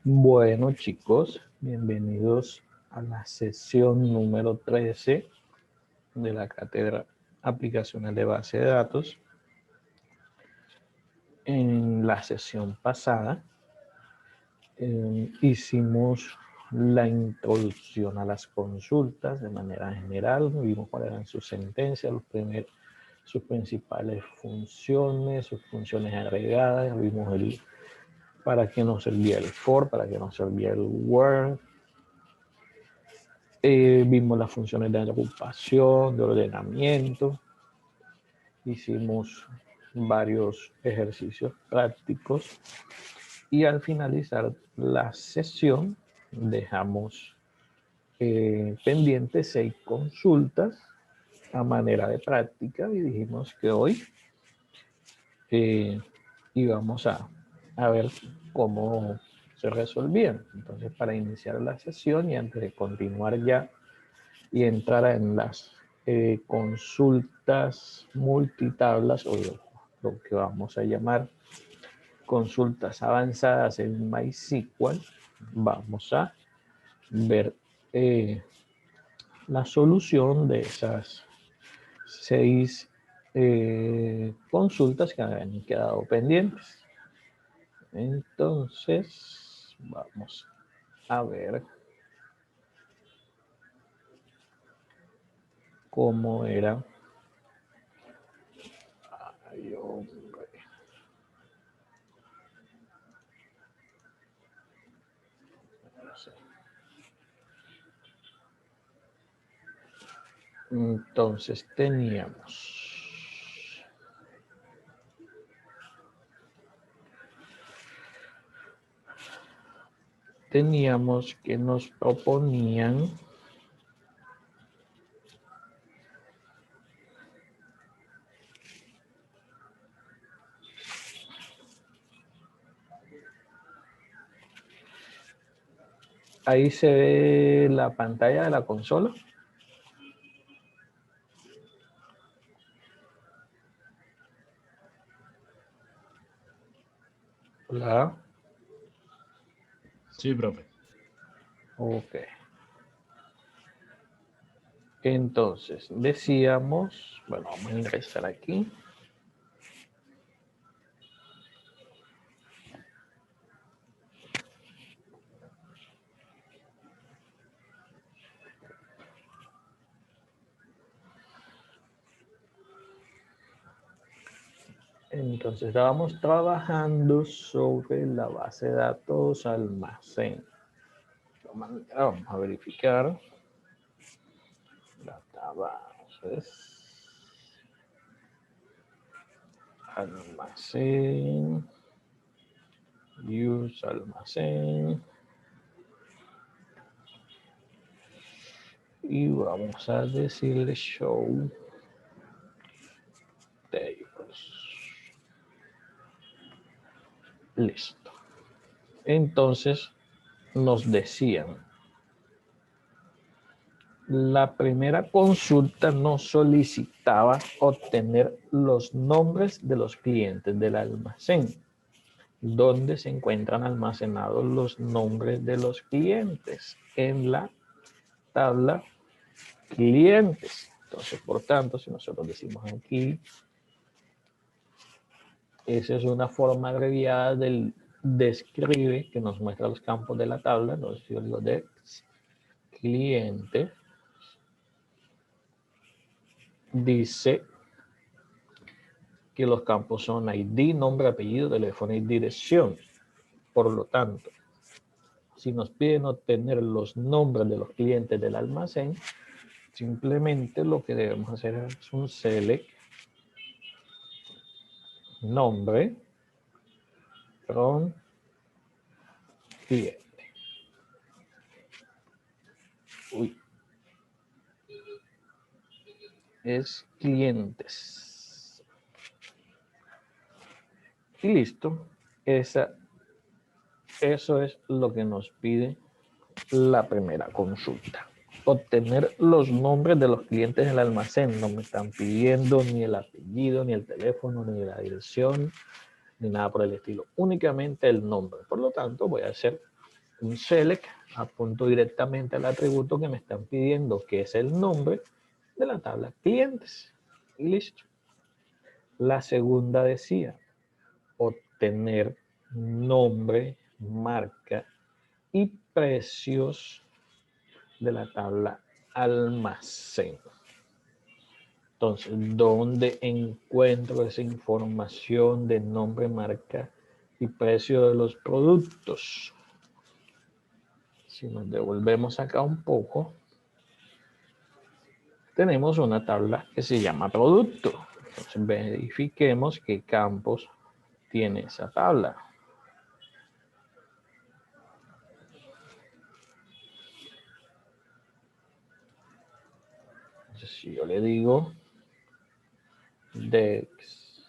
Bueno, chicos, bienvenidos a la sesión número 13 de la cátedra Aplicaciones de Base de Datos. En la sesión pasada hicimos la introducción a las consultas de manera general, vimos cuáles eran sus sentencias, sus principales funciones, sus funciones agregadas, vimos para qué nos servía el for, para qué nos servía el where. Vimos las funciones de agrupación, de ordenamiento, hicimos varios ejercicios prácticos y al finalizar la sesión dejamos pendientes 6 consultas a manera de práctica y dijimos que hoy íbamos a ver cómo se resolvían. Entonces, para iniciar la sesión y antes de continuar ya y entrar en las consultas multitablas o lo que vamos a llamar consultas avanzadas en MySQL, vamos a ver la solución de esas 6 consultas que han quedado pendientes. Entonces, vamos a ver cómo era. Ay, hombre. No sé. Entonces teníamos que nos proponían ahí se ve la pantalla de la consola. Hola. Sí, profe. Ok. Entonces, decíamos, bueno, vamos a ingresar aquí. Entonces, estábamos trabajando sobre la base de datos almacén. Vamos a verificar. Databases. Almacén. Use almacén. Y vamos a decirle show tables. Listo. Entonces nos decían, la primera consulta nos solicitaba obtener los nombres de los clientes del almacén, donde se encuentran almacenados los nombres de los clientes en la tabla clientes. Entonces, por tanto, si nosotros decimos aquí, esa es una forma abreviada del describe que nos muestra los campos de la tabla. Entonces, yo digo de cliente, dice que los campos son ID, nombre, apellido, teléfono y dirección. Por lo tanto, si nos piden obtener los nombres de los clientes del almacén, simplemente lo que debemos hacer es un select nombre from cliente. Uy, es clientes. Y listo. Eso es lo que nos pide la primera consulta. Obtener los nombres de los clientes del almacén. No me están pidiendo ni el apellido, ni el teléfono, ni la dirección, ni nada por el estilo. Únicamente el nombre. Por lo tanto, voy a hacer un select, apunto directamente al atributo que me están pidiendo, que es el nombre de la tabla clientes. Y listo. La segunda decía, obtener nombre, marca y precios de la tabla almacén. Entonces, ¿dónde encuentro esa información de nombre, marca y precio de los productos? Si nos devolvemos acá un poco, tenemos una tabla que se llama producto. Entonces, verifiquemos qué campos tiene esa tabla. Entonces, si yo le digo DEX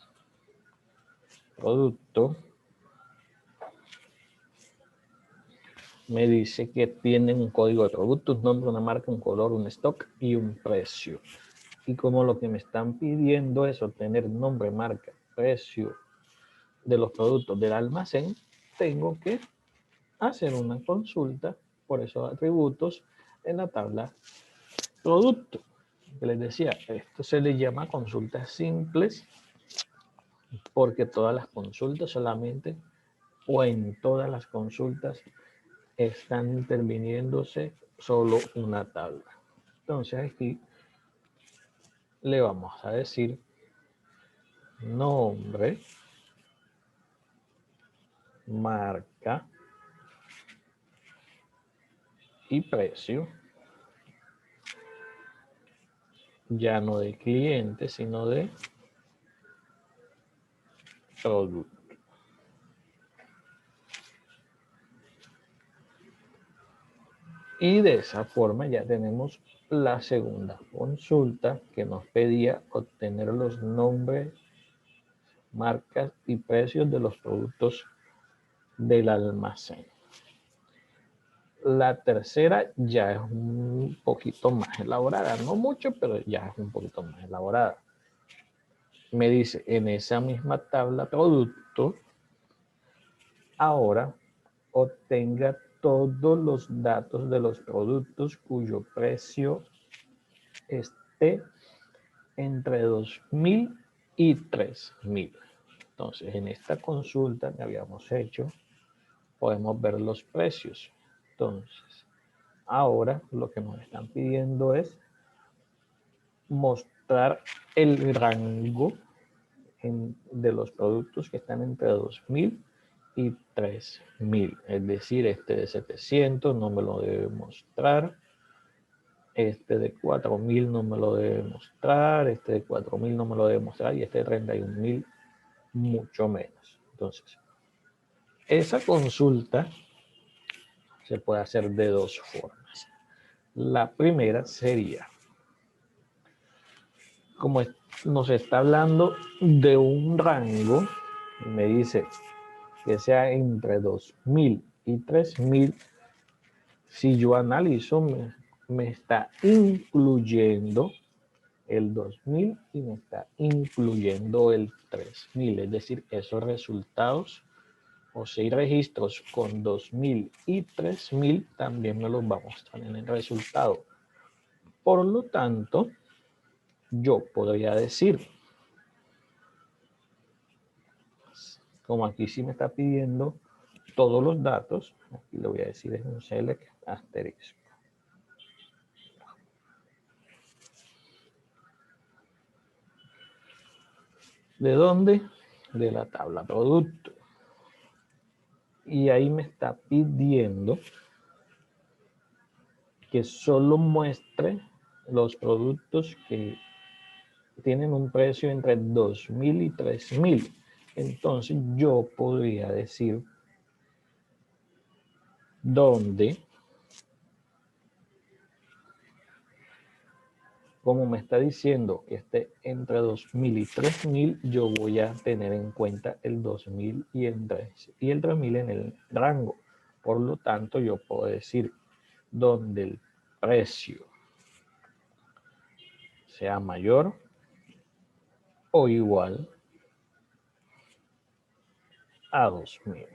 producto, me dice que tienen un código de producto, un nombre, una marca, un color, un stock y un precio. Y como lo que me están pidiendo es obtener nombre, marca, precio de los productos del almacén, tengo que hacer una consulta por esos atributos en la tabla producto. Que les decía, esto se le llama consultas simples porque todas las consultas solamente o en todas las consultas están interviniéndose solo una tabla. Entonces aquí le vamos a decir nombre, marca y precio, ya no de cliente, sino de producto. Y de esa forma ya tenemos la segunda consulta que nos pedía obtener los nombres, marcas y precios de los productos del almacén. La tercera ya es un poquito más elaborada, no mucho, pero ya es un poquito más elaborada. Me dice, en esa misma tabla producto, ahora obtenga todos los datos de los productos cuyo precio esté entre 2.000 y 3.000. Entonces, en esta consulta que habíamos hecho, podemos ver los precios. Entonces, ahora lo que nos están pidiendo es mostrar el rango de los productos que están entre 2.000 y 3.000. Es decir, este de 700 no me lo debe mostrar. Este de 4.000 no me lo debe mostrar. Este de 4.000 no me lo debe mostrar. Y este de 31.000 mucho menos. Entonces, esa consulta se puede hacer de dos formas. La primera sería, como nos está hablando de un rango, me dice que sea entre 2.000 y 3.000, si yo analizo, me está incluyendo el 2.000 y me está incluyendo el 3.000. Es decir, esos resultados o 6 registros con 2.000 y 3.000 también me los va a mostrar en el resultado. Por lo tanto, yo podría decir, como aquí sí me está pidiendo todos los datos, aquí le voy a decir es un select asterisco. ¿De dónde? De la tabla producto. Y ahí me está pidiendo que solo muestre los productos que tienen un precio entre 2.000 y 3.000. Entonces yo podría decir dónde, como me está diciendo que esté entre 2.000 y 3.000, yo voy a tener en cuenta el 2.000 y el 3.000 en el rango. Por lo tanto, yo puedo decir donde el precio sea mayor o igual a 2.000.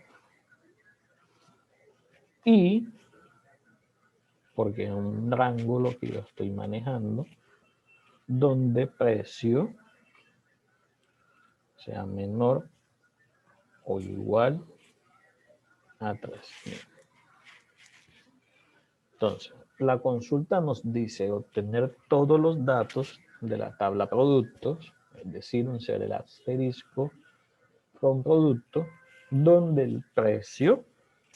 y, porque es un rango lo que yo estoy manejando, donde precio sea menor o igual a 3.000. Entonces, la consulta nos dice obtener todos los datos de la tabla productos, es decir, un el asterisco con producto, donde el precio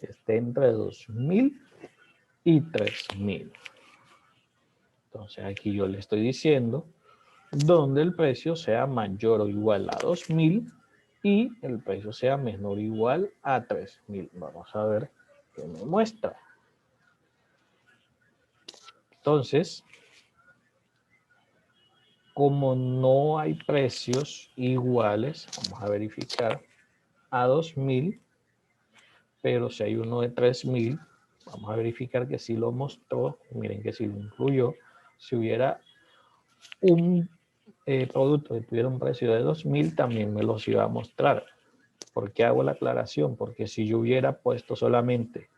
esté entre 2.000 y 3.000. Entonces, aquí yo le estoy diciendo donde el precio sea mayor o igual a 2.000 y el precio sea menor o igual a 3.000. Vamos a ver qué me muestra. Entonces, como no hay precios iguales, vamos a verificar a 2.000, pero si hay uno de 3.000, vamos a verificar que sí lo mostró. Miren que sí lo incluyó. Si hubiera un producto que tuviera un precio de 2.000, también me los iba a mostrar. ¿Por qué hago la aclaración? Porque si yo hubiera puesto solamente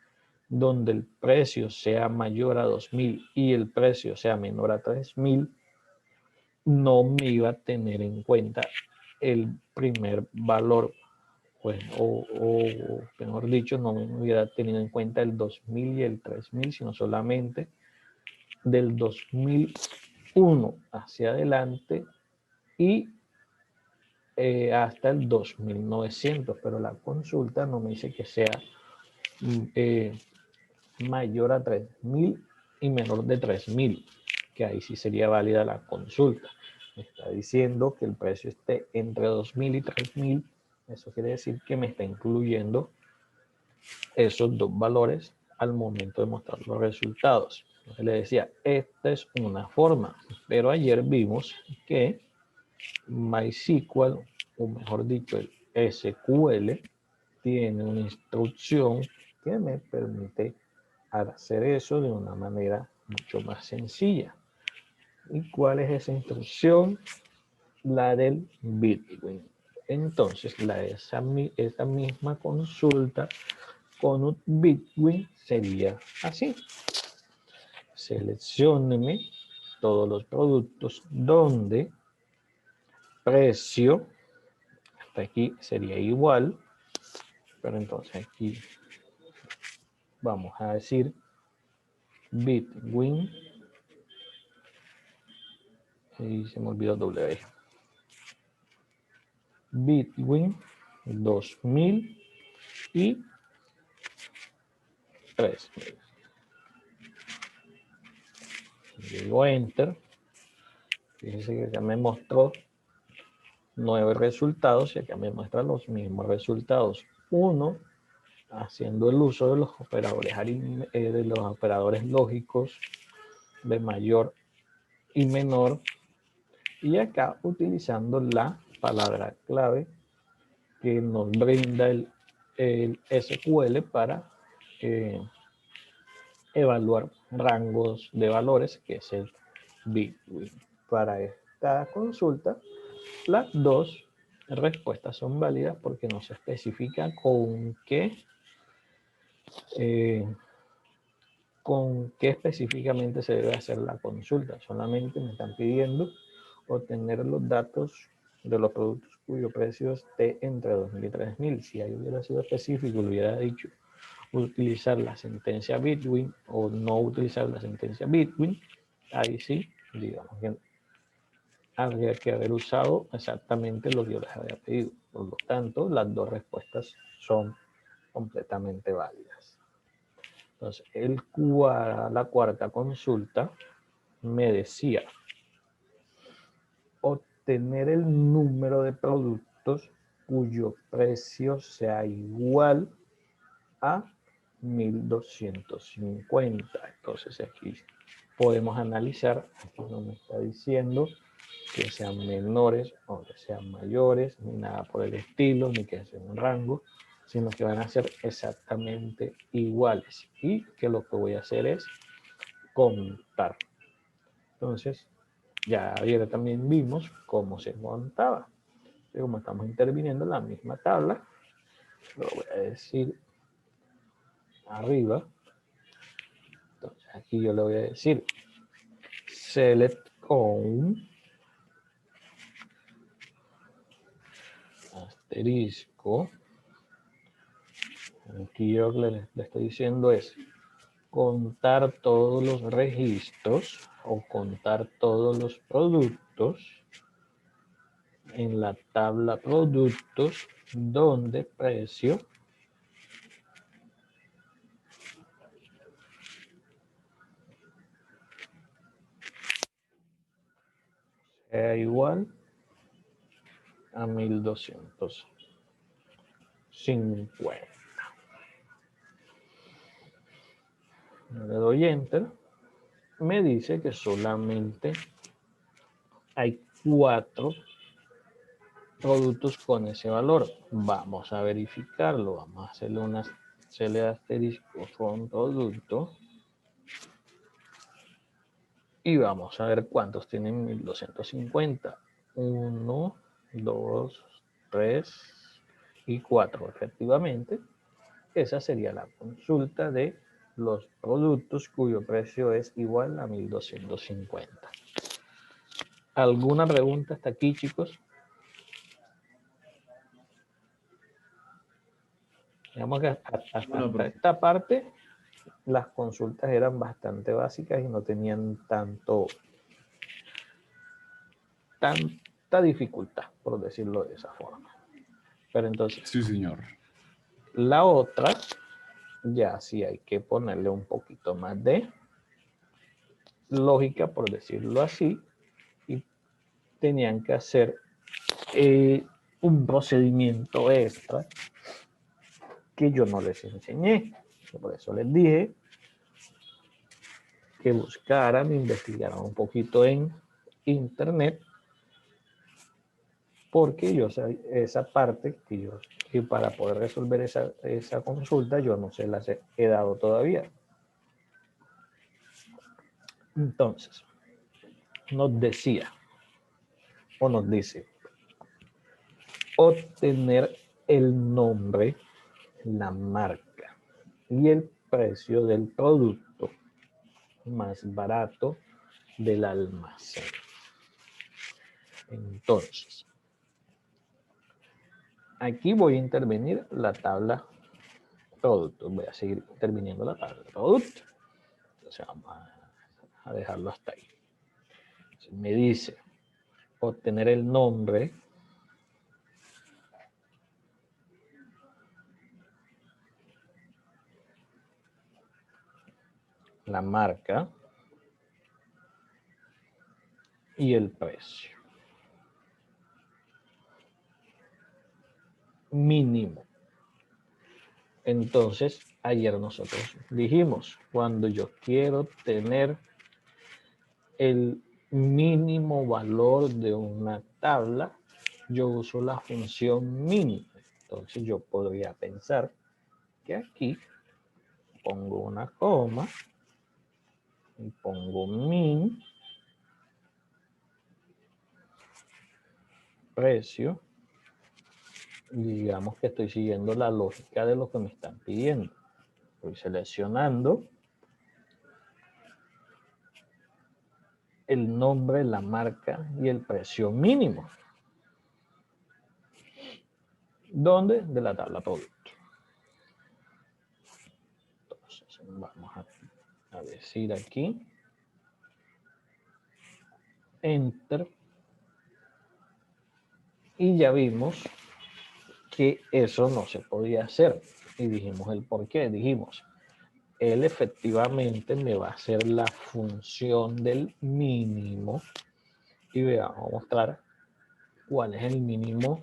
donde el precio sea mayor a 2.000 y el precio sea menor a 3.000, no me iba a tener en cuenta el primer valor, pues, o mejor dicho, no me hubiera tenido en cuenta el 2.000 y el 3.000, sino solamente del 2001 hacia adelante y hasta el 2.900, pero la consulta no me dice que sea mayor a 3.000 y menor de 3.000, que ahí sí sería válida la consulta. Me está diciendo que el precio esté entre 2.000 y 3.000, eso quiere decir que me está incluyendo esos dos valores al momento de mostrar los resultados. Entonces le decía, esta es una forma, pero ayer vimos que MySQL, o mejor dicho, el SQL, tiene una instrucción que me permite hacer eso de una manera mucho más sencilla. ¿Y cuál es esa instrucción? La del Bitwin. Entonces, esa misma consulta con un Bitwin sería así. Seleccióneme todos los productos donde precio, hasta aquí sería igual, pero entonces aquí vamos a decir Bitwin, y se me olvidó W. Bitwin 2000 y 3000. Digo Enter. Fíjense que acá me mostró 9 resultados y acá me muestra los mismos resultados. Uno, haciendo el uso de los operadores lógicos de mayor y menor, y acá utilizando la palabra clave que nos brinda el SQL para evaluar rangos de valores, que es el Bitwin. Para esta consulta, las dos respuestas son válidas porque no se especifica con qué específicamente se debe hacer la consulta. Solamente me están pidiendo obtener los datos de los productos cuyo precio esté entre 2.000 y 3.000. Si ahí hubiera sido específico, le hubiera dicho utilizar la sentencia Bitwin o no utilizar la sentencia Bitwin, ahí sí, digamos que habría que haber usado exactamente lo que yo les había pedido. Por lo tanto, las dos respuestas son completamente válidas. Entonces, la cuarta consulta me decía obtener el número de productos cuyo precio sea igual a 1.250. Entonces aquí podemos analizar, aquí no me está diciendo que sean menores o que sean mayores, ni nada por el estilo, ni que sea un rango, sino que van a ser exactamente iguales y que lo que voy a hacer es contar. Entonces, ya ayer también vimos cómo se montaba. Como estamos interviniendo en la misma tabla, lo voy a decir arriba, Aquí yo le voy a decir select count asterisco. Aquí yo le estoy diciendo es contar todos los registros o contar todos los productos en la tabla productos donde precio sea igual a 1250. Le doy enter. Me dice que solamente hay 4 productos con ese valor. Vamos a verificarlo. Vamos a hacerle una celda asterisco con producto. Y vamos a ver cuántos tienen 1250. 1, 2, 3 y 4. Efectivamente, esa sería la consulta de los productos cuyo precio es igual a 1250. ¿Alguna pregunta hasta aquí, chicos? Digamos que hasta esta parte las consultas eran bastante básicas y no tenían tanta dificultad, por decirlo de esa forma. Pero entonces, sí, señor. La otra, ya sí hay que ponerle un poquito más de lógica, por decirlo así, y tenían que hacer un procedimiento extra que yo no les enseñé. Por eso les dije que buscaran, investigaran un poquito en internet, porque yo sé esa parte que para poder resolver esa consulta yo no se las he dado todavía. Entonces, nos decía o nos dice obtener el nombre, la marca y el precio del producto más barato del almacén. Entonces, aquí voy a intervenir la tabla productos. Voy a seguir interviniendo la tabla productos. Entonces vamos a dejarlo hasta ahí. Entonces, me dice obtener el nombre, la marca y el precio mínimo. Entonces, ayer nosotros dijimos, cuando yo quiero tener el mínimo valor de una tabla, yo uso la función min. Entonces, yo podría pensar que aquí pongo una coma y pongo min, precio, digamos que estoy siguiendo la lógica de lo que me están pidiendo. Estoy seleccionando el nombre, la marca y el precio mínimo. ¿Dónde? De la tabla producto. Entonces, vamos a decir aquí, enter, y ya vimos que eso no se podía hacer. Y dijimos el por qué. Dijimos, él efectivamente me va a hacer la función del mínimo. Y vamos a mostrar cuál es el mínimo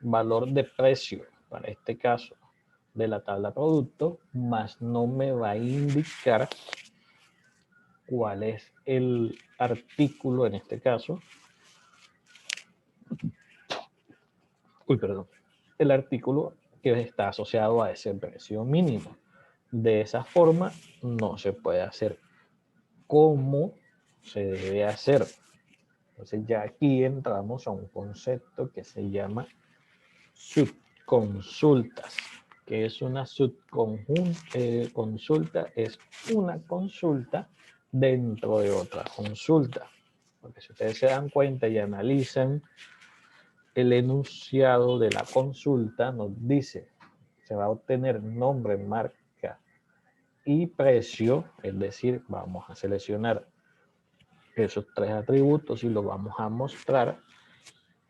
valor de precio para este caso de la tabla producto, más no me va a indicar cuál es el artículo en este caso. Perdón. El artículo que está asociado a ese precio mínimo. De esa forma no se puede hacer como se debe hacer. Entonces ya aquí entramos a un concepto que se llama subconsultas. que es una consulta, es una consulta dentro de otra consulta. Porque si ustedes se dan cuenta y analizan el enunciado de la consulta, nos dice, se va a obtener nombre, marca y precio, es decir, vamos a seleccionar esos tres atributos y los vamos a mostrar,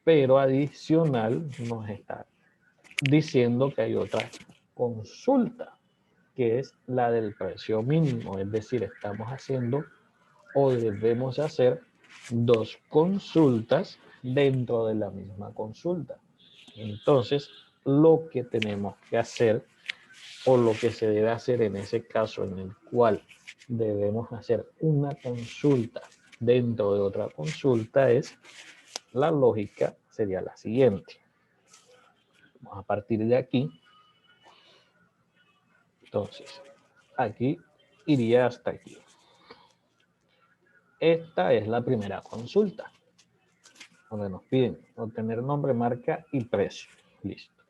pero adicional nos está diciendo que hay otra consulta, que es la del precio mínimo, es decir, estamos haciendo o debemos hacer dos consultas dentro de la misma consulta. Entonces, lo que tenemos que hacer o lo que se debe hacer en ese caso en el cual debemos hacer una consulta dentro de otra consulta es, la lógica sería la siguiente. Vamos a partir de aquí. Entonces, aquí iría hasta aquí. Esta es la primera consulta, donde nos piden obtener nombre, marca y precio. Listo.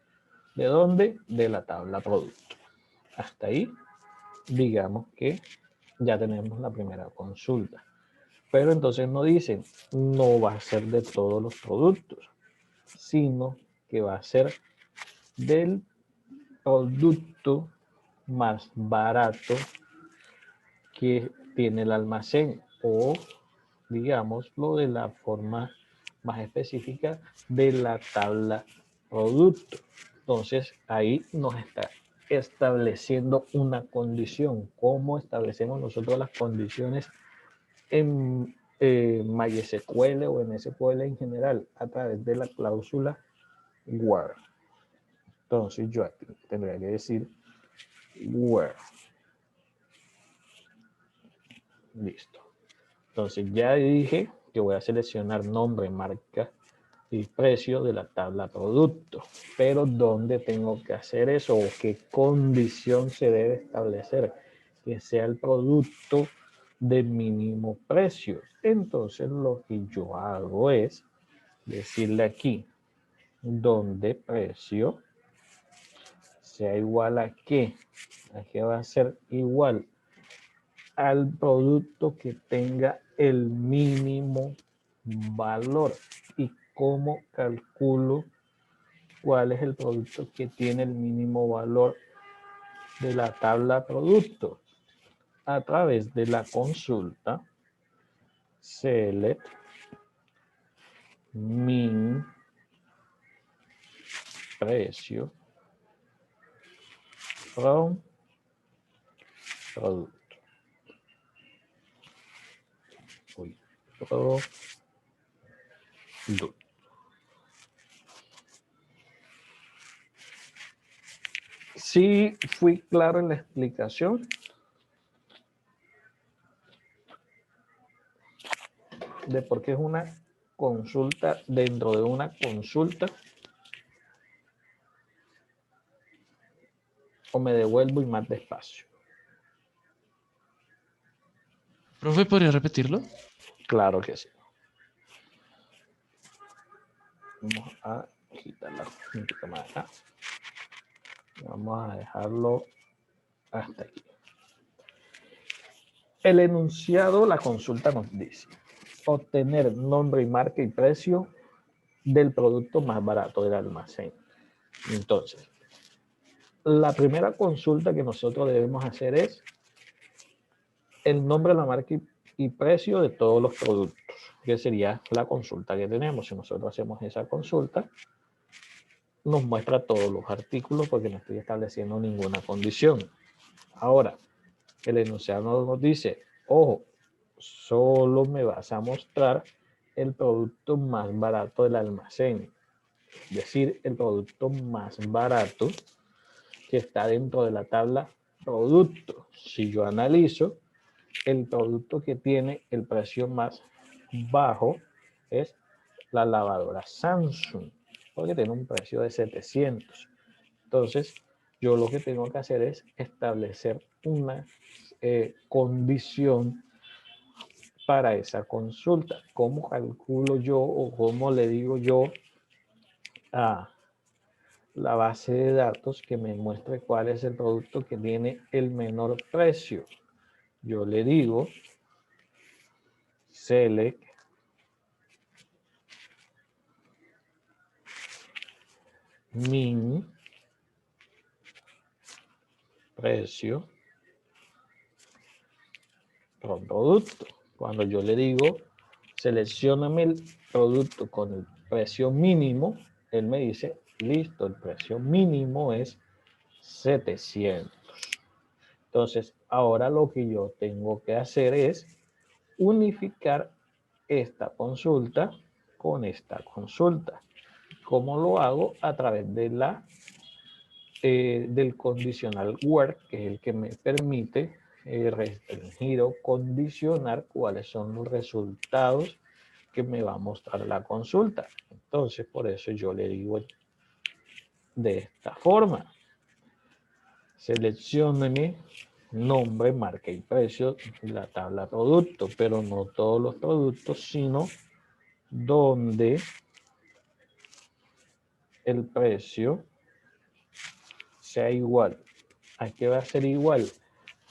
¿De dónde? De la tabla producto. Hasta ahí, digamos que ya tenemos la primera consulta. Pero entonces no dicen, no va a ser de todos los productos, sino que va a ser del producto más barato que tiene el almacén, o digámoslo de la forma más específica, de la tabla producto. Entonces ahí nos está estableciendo una condición. ¿Cómo establecemos nosotros las condiciones en MySQL o en SQL en general? A través de la cláusula where. Entonces yo aquí tendría que decir where. Listo. Entonces ya dije que voy a seleccionar nombre, marca y precio de la tabla producto. Pero ¿dónde tengo que hacer eso? ¿O qué condición se debe establecer? Que sea el producto de mínimo precio. Entonces lo que yo hago es decirle aquí, donde precio sea igual a qué. ¿A qué va a ser igual? Al producto que tenga el mínimo valor. ¿Y cómo calculo cuál es el producto que tiene el mínimo valor de la tabla producto? A través de la consulta select min precio from producto. Producto. Sí, fui claro en la explicación de por qué es una consulta dentro de una consulta, o me devuelvo y más despacio. Profe, ¿podría repetirlo? Claro que sí. Vamos a quitarla un poquito más acá. Vamos a dejarlo hasta aquí. El enunciado, la consulta nos dice, obtener nombre y marca y precio del producto más barato del almacén. Entonces, la primera consulta que nosotros debemos hacer es el nombre, la marca y precio de todos los productos, que sería la consulta que tenemos. Si nosotros hacemos esa consulta, nos muestra todos los artículos porque no estoy estableciendo ninguna condición. Ahora, el enunciado nos dice, ojo, solo me vas a mostrar el producto más barato del almacén, es decir, el producto más barato que está dentro de la tabla producto. Si yo analizo, el producto que tiene el precio más bajo es la lavadora Samsung, porque tiene un precio de 700. Entonces, yo lo que tengo que hacer es establecer una condición para esa consulta. ¿Cómo calculo yo o cómo le digo yo a la base de datos que me muestre cuál es el producto que tiene el menor precio. Yo le digo select min precio por producto. Cuando yo le digo seleccióname el producto con el precio mínimo, él me dice listo, el precio mínimo es 700. Entonces, ahora lo que yo tengo que hacer es unificar esta consulta con esta consulta. ¿Cómo lo hago? A través de del condicional where, que es el que me permite restringir o condicionar cuáles son los resultados que me va a mostrar la consulta. Entonces, por eso yo le digo de esta forma. Seleccióneme nombre, marca y precio de la tabla producto, pero no todos los productos, sino donde el precio sea igual. ¿A qué va a ser igual?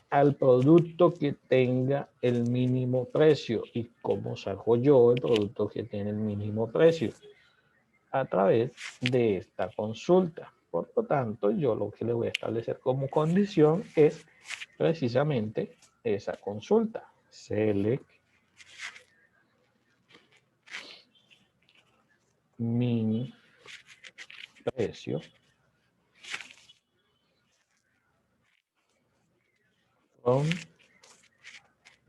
Al producto que tenga el mínimo precio. ¿Y cómo saco yo el producto que tiene el mínimo precio? A través de esta consulta. Por lo tanto, yo lo que le voy a establecer como condición es precisamente esa consulta. Select min precio from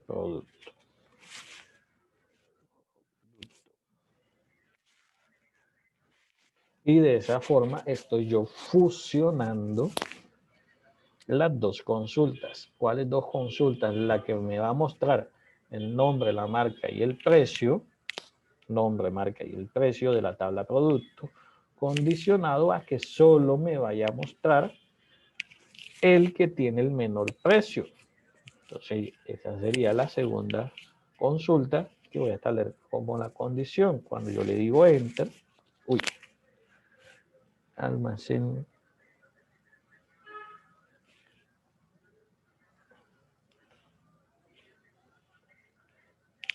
producto. Y de esa forma estoy yo fusionando las dos consultas. ¿Cuáles dos consultas? La que me va a mostrar el nombre, la marca y el precio, nombre, marca y el precio de la tabla producto, condicionado a que solo me vaya a mostrar el que tiene el menor precio. Entonces, esa sería la segunda consulta que voy a establecer como la condición. Cuando yo le digo enter, uy, almacén.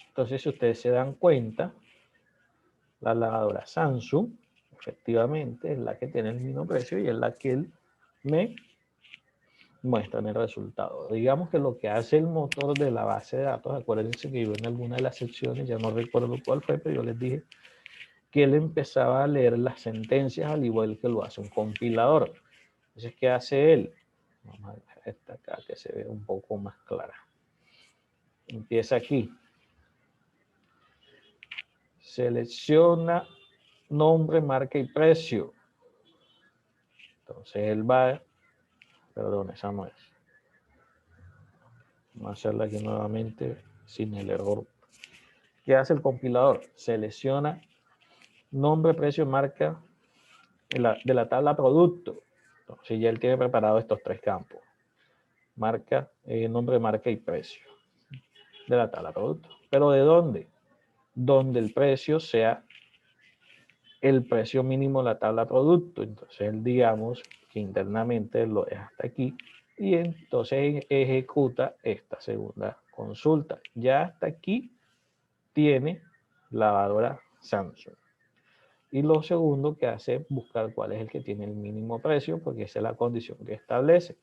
Entonces, si ustedes se dan cuenta, la lavadora Samsung, efectivamente, es la que tiene el mismo precio y es la que él me muestra en el resultado. Digamos que lo que hace el motor de la base de datos, acuérdense que yo en alguna de las secciones, ya no recuerdo cuál fue, pero yo les dije que él empezaba a leer las sentencias al igual que lo hace un compilador. Entonces, ¿qué hace él? Vamos a dejar esta acá que se ve un poco más clara. Empieza aquí. Selecciona nombre, marca y precio. Entonces él va, perdón, esa no es. Vamos a hacerla aquí nuevamente sin el error. ¿Qué hace el compilador? Selecciona nombre, precio, marca de la tabla producto. Entonces ya él tiene preparado estos tres campos. Marca, nombre, marca y precio de la tabla producto. ¿Pero de dónde? Donde el precio sea el precio mínimo de la tabla producto. Entonces, digamos que internamente lo deja hasta aquí y entonces ejecuta esta segunda consulta. Ya hasta aquí tiene lavadora Samsung. Y lo segundo que hace es buscar cuál es el que tiene el mínimo precio, porque esa es la condición que establece.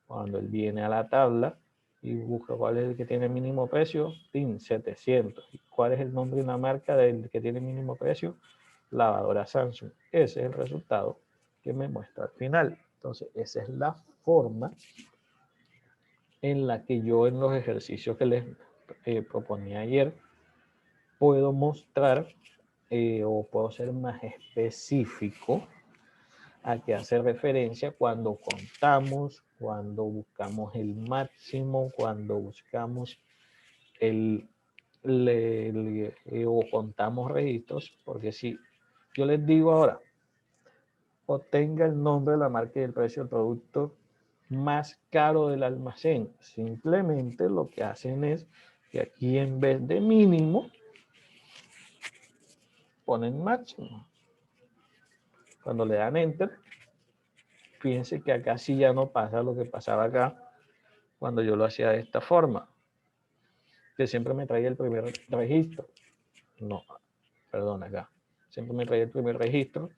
Cuando él viene a la tabla y busca cuál es el que tiene el mínimo precio, PIN 700. ¿Y cuál es el nombre de una marca del que tiene el mínimo precio? Lavadora Samsung. Ese es el resultado que me muestra al final. Entonces, esa es la forma en la que yo en los ejercicios que les proponía ayer puedo mostrar o puedo ser más específico a qué hace referencia cuando contamos, cuando buscamos el máximo, cuando buscamos o contamos registros, porque si yo les digo ahora, obtenga el nombre, la marca y el precio del producto más caro del almacén. Simplemente lo que hacen es que aquí en vez de mínimo ponen máximo. Cuando le dan enter, fíjense que acá sí ya no pasa lo que pasaba acá cuando yo lo hacía de esta forma, que siempre me traía el primer registro. No, perdón, acá. Siempre me traía el primer registro,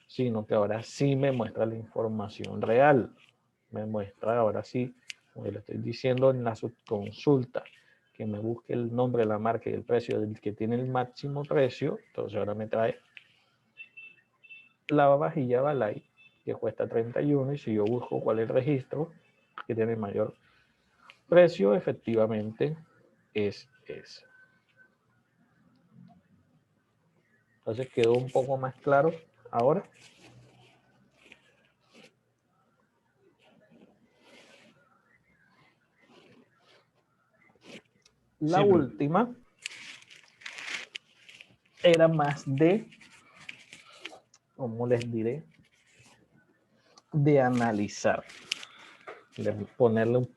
sino que ahora sí me muestra la información real. Me muestra ahora sí, como le estoy diciendo en la subconsulta, que me busque el nombre, la marca y el precio del que tiene el máximo precio. Entonces ahora me trae la vajilla Balay, que cuesta 31, y si yo busco cuál es el registro que tiene mayor precio, efectivamente es ese. Entonces quedó un poco más claro ahora. La Sí, profe. última era más de, ¿cómo les diré? De analizar, de ponerle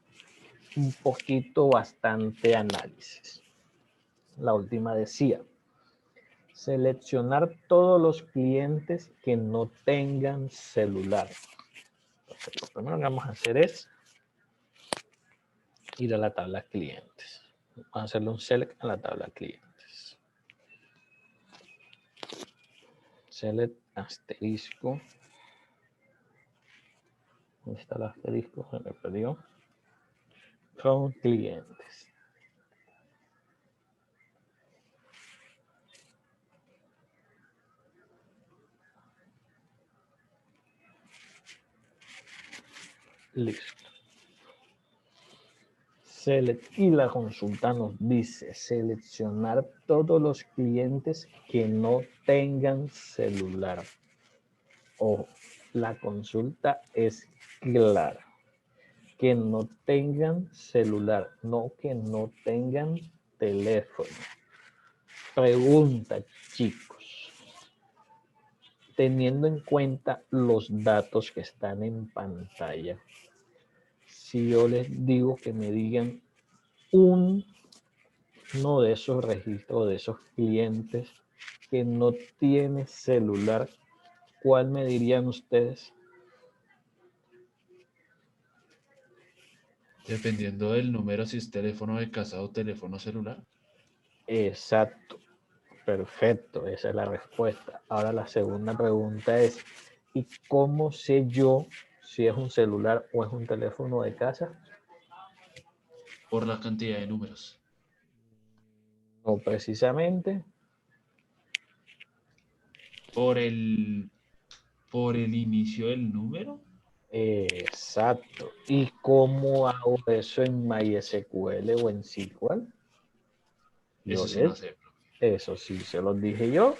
un poquito bastante análisis. La última decía, seleccionar todos los clientes que no tengan celular. Entonces, lo primero que vamos a hacer es ir a la tabla clientes. Vamos a hacerle un select a la tabla clientes. Select asterisco. ¿Dónde está el asterisco? Se me perdió. Son clientes. Listo. Y la consulta nos dice seleccionar todos los clientes que no tengan celular. Ojo, la consulta es clara. Que no tengan celular, no que no tengan teléfono. Pregunta, chicos. Teniendo en cuenta los datos que están en pantalla, si yo les digo que me digan uno de esos registros, de esos clientes que no tiene celular, ¿cuál me dirían ustedes? Dependiendo del número, si es teléfono de casa o teléfono celular. Exacto, perfecto, esa es la respuesta. Ahora la segunda pregunta es, ¿y cómo sé yo si es un celular o es un teléfono de casa? Por la cantidad de números. No precisamente. Por el, por el inicio del número. Exacto. ¿Y cómo hago eso en MySQL o en SQL? Eso sí no sé, profe. Eso sí, se los dije yo.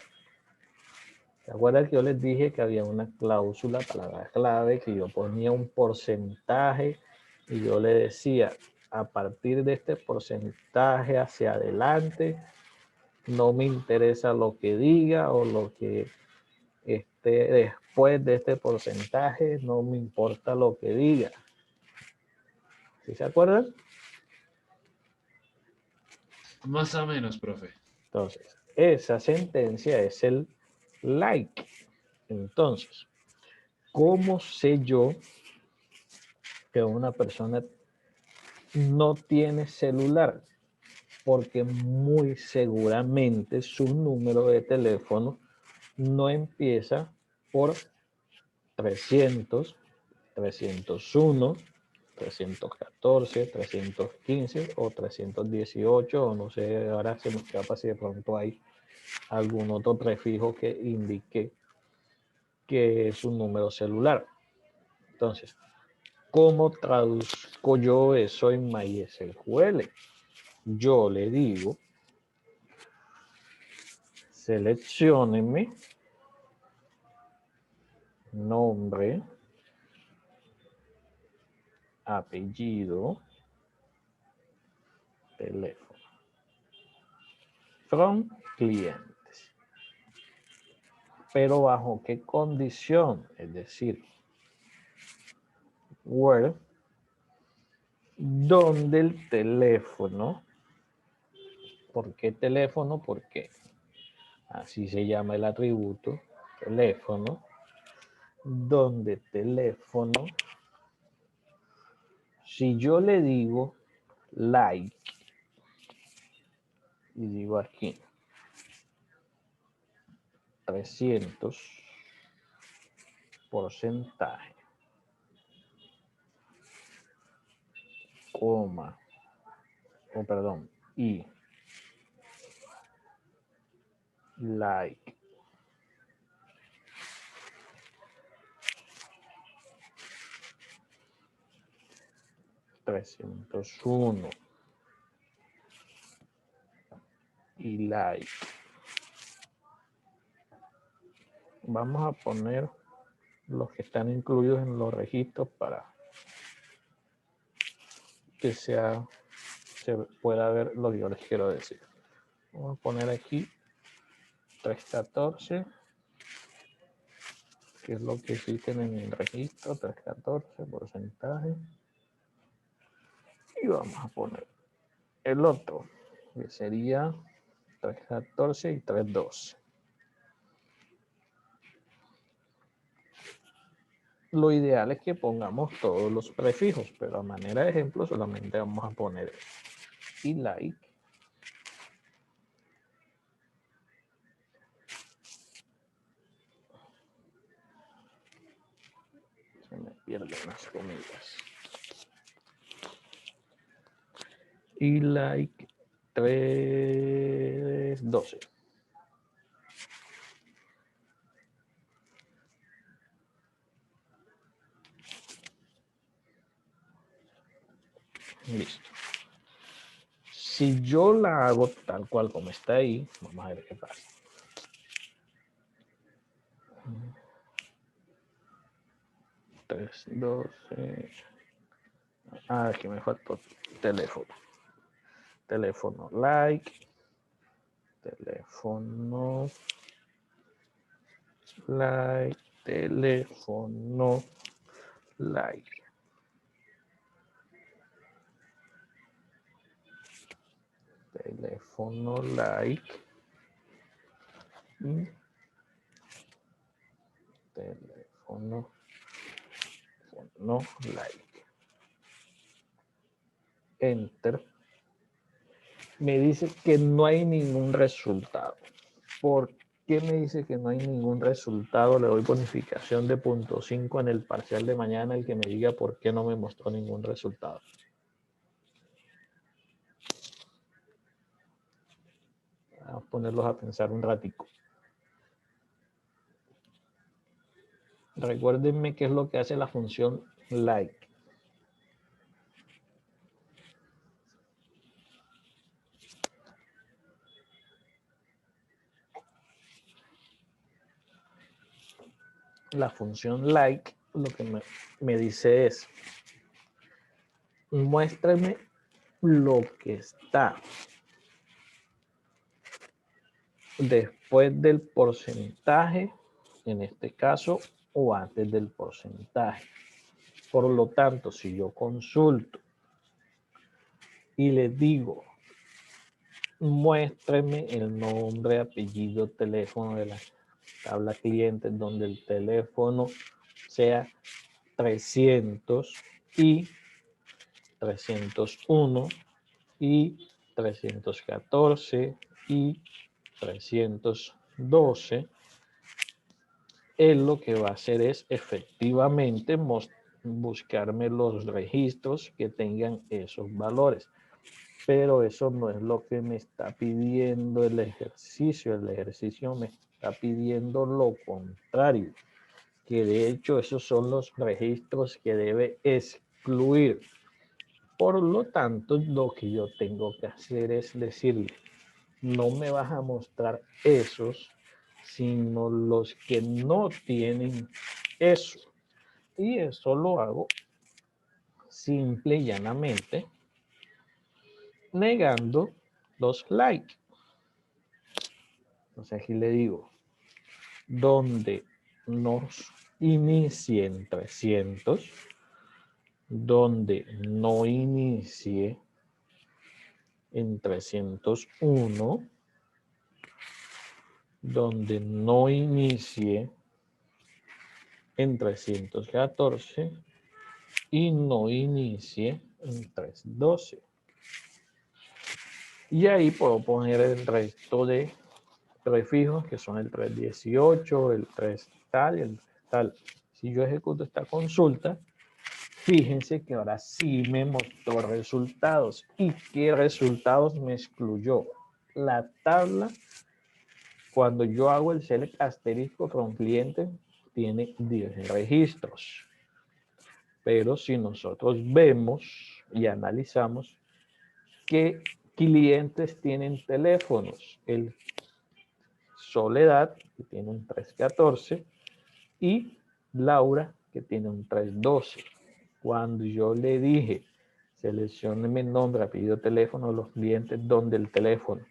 ¿Se acuerdan que yo les dije que había una cláusula, palabra clave, que yo ponía un porcentaje y yo le decía, a partir de este porcentaje hacia adelante, no me interesa lo que diga o lo que esté después de este porcentaje, no me importa lo que diga. ¿Sí se acuerdan? Más o menos, profe. Entonces, esa sentencia es el like. Entonces, ¿cómo sé yo que una persona no tiene celular? Porque muy seguramente su número de teléfono no empieza por 300, 301, 314, 315 o 318, o no sé, ahora se me escapa si de pronto hay algún otro prefijo que indique que es un número celular. Entonces, ¿cómo traduzco yo eso en MySQL? Yo le digo, seleccióneme nombre, apellido, teléfono. From clientes. Pero bajo qué condición, es decir, where, donde el teléfono, ¿por qué teléfono? Porque así se llama el atributo, teléfono, donde teléfono, si yo le digo like y digo aquí 300 porcentaje, coma, o perdón, y like 301 y like. Vamos a poner los que están incluidos en los registros para que se pueda ver lo que yo les quiero decir. Vamos a poner aquí 314, que es lo que existen en el registro, 314 porcentaje. Y vamos a poner el otro, que sería 314 y 312. Lo ideal es que pongamos todos los prefijos, pero a manera de ejemplo solamente vamos a poner y like. Se me pierden las comillas. Y like 312. Listo. Si yo la hago tal cual como está ahí, vamos a ver qué pasa. Tres, 12. Ah, aquí me faltó teléfono. Teléfono like. Teléfono like. Teléfono like. Teléfono like. Y teléfono no like. Enter. Me dice que no hay ningún resultado. ¿Por qué me dice que no hay ningún resultado? Le doy bonificación de 0.5 en el parcial de mañana, el que me diga por qué no me mostró ningún resultado. Vamos a ponerlos a pensar un ratico. Recuérdenme qué es lo que hace la función like. La función like lo que me dice es muéstrame lo que está después del porcentaje, en este caso, o antes del porcentaje. Por lo tanto, si yo consulto y le digo muéstreme el nombre, apellido, teléfono de la tabla cliente donde el teléfono sea 300 y 301 y 314 y 312, él lo que va a hacer es efectivamente buscarme los registros que tengan esos valores. Pero eso no es lo que me está pidiendo el ejercicio. El ejercicio me está pidiendo lo contrario, que de hecho esos son los registros que debe excluir. Por lo tanto, lo que yo tengo que hacer es decirle, no me vas a mostrar esos, sino los que no tienen eso. Y eso lo hago simple y llanamente negando los likes. Entonces aquí le digo, donde nos inicie en 300, donde no inicie en 301, donde no inicie en 314 y no inicie en 312. Y ahí puedo poner el resto de prefijos que son el 318, el 3 tal y el 3 tal. Si yo ejecuto esta consulta, fíjense que ahora sí me mostró resultados. ¿Y qué resultados me excluyó? La tabla, cuando yo hago el select asterisco from cliente, tiene 10 registros. Pero si nosotros vemos y analizamos qué clientes tienen teléfonos, el Soledad, que tiene un 314, y Laura, que tiene un 312. Cuando yo le dije, seleccióneme nombre, apellido, teléfono, los clientes donde el teléfono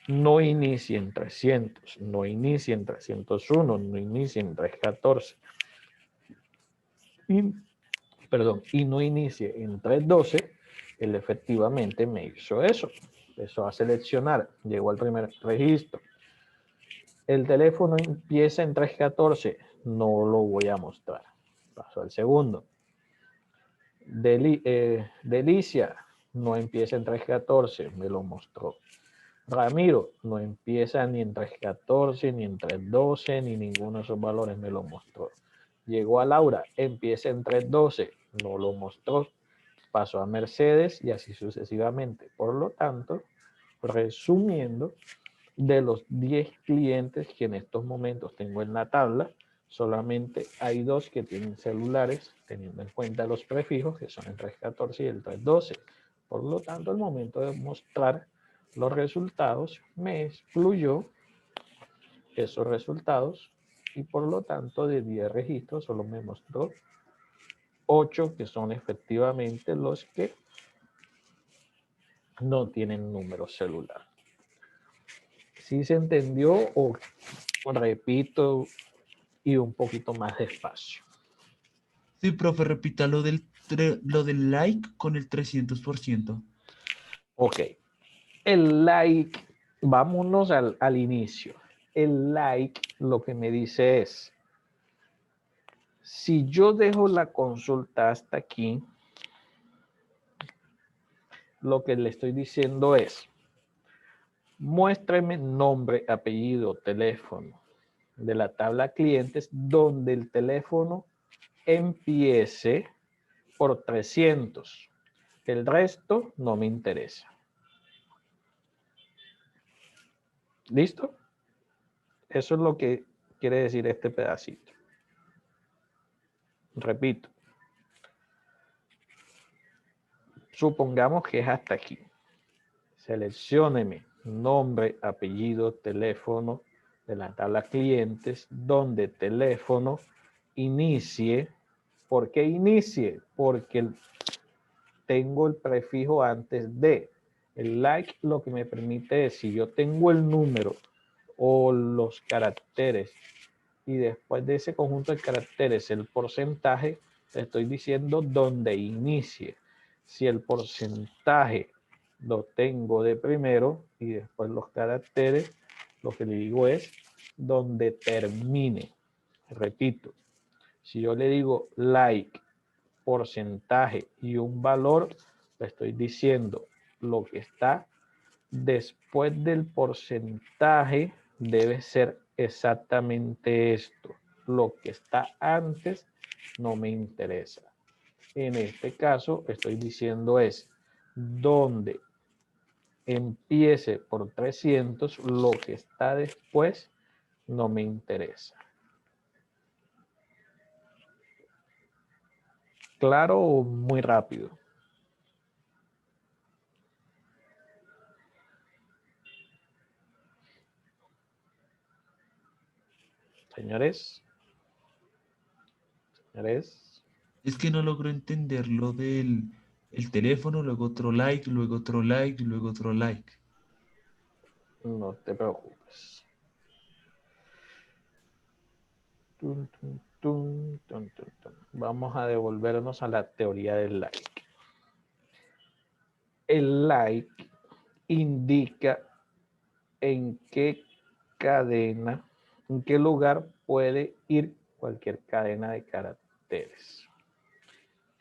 no inicie en 300, no inicie en 301, no inicie en 314, y, y no inicie en 312, él efectivamente me hizo eso. Empezó a seleccionar, llegó al primer registro. El teléfono empieza en 314, no lo voy a mostrar. Paso al segundo. Delicia no empieza en 314, me lo mostró. Ramiro no empieza ni en 314, ni en 312, ni ninguno de esos valores, me lo mostró. Llegó a Laura, empieza en 312, no lo mostró. Pasó a Mercedes y así sucesivamente. Por lo tanto, resumiendo, de los 10 clientes que en estos momentos tengo en la tabla, solamente hay 2 que tienen celulares, teniendo en cuenta los prefijos, que son el 314 y el 312. Por lo tanto, al momento de mostrar los resultados, me excluyó esos resultados y por lo tanto de 10 registros solo me mostró 8 que son efectivamente los que no tienen número celular. ¿Sí se entendió o repito y un poquito más despacio? Sí, profe, repita lo del like con el 300%. Ok. El like, vámonos al inicio. El like lo que me dice es, si yo dejo la consulta hasta aquí, lo que le estoy diciendo es, muéstreme nombre, apellido, teléfono de la tabla clientes donde el teléfono empiece por 300. El resto no me interesa. ¿Listo? Eso es lo que quiere decir este pedacito. Repito. Supongamos que es hasta aquí. Seleccióneme nombre, apellido, teléfono de la tabla clientes, donde teléfono inicie. ¿Por qué inicie? Porque tengo el prefijo antes de. El like lo que me permite es, si yo tengo el número o los caracteres y después de ese conjunto de caracteres el porcentaje, te estoy diciendo dónde inicie. Si el porcentaje lo tengo de primero y después los caracteres, lo que le digo es donde termine. Repito, si yo le digo like, porcentaje y un valor, le estoy diciendo lo que está después del porcentaje debe ser exactamente esto. Lo que está antes no me interesa. En este caso estoy diciendo es donde empiece por 300, lo que está después no me interesa. ¿Claro o muy rápido? Señores. Señores. Es que no logro entender lo del el teléfono, luego otro like, luego otro like, luego otro like. No te preocupes. Vamos a devolvernos a la teoría del like. El like indica en qué cadena, en qué lugar puede ir cualquier cadena de caracteres.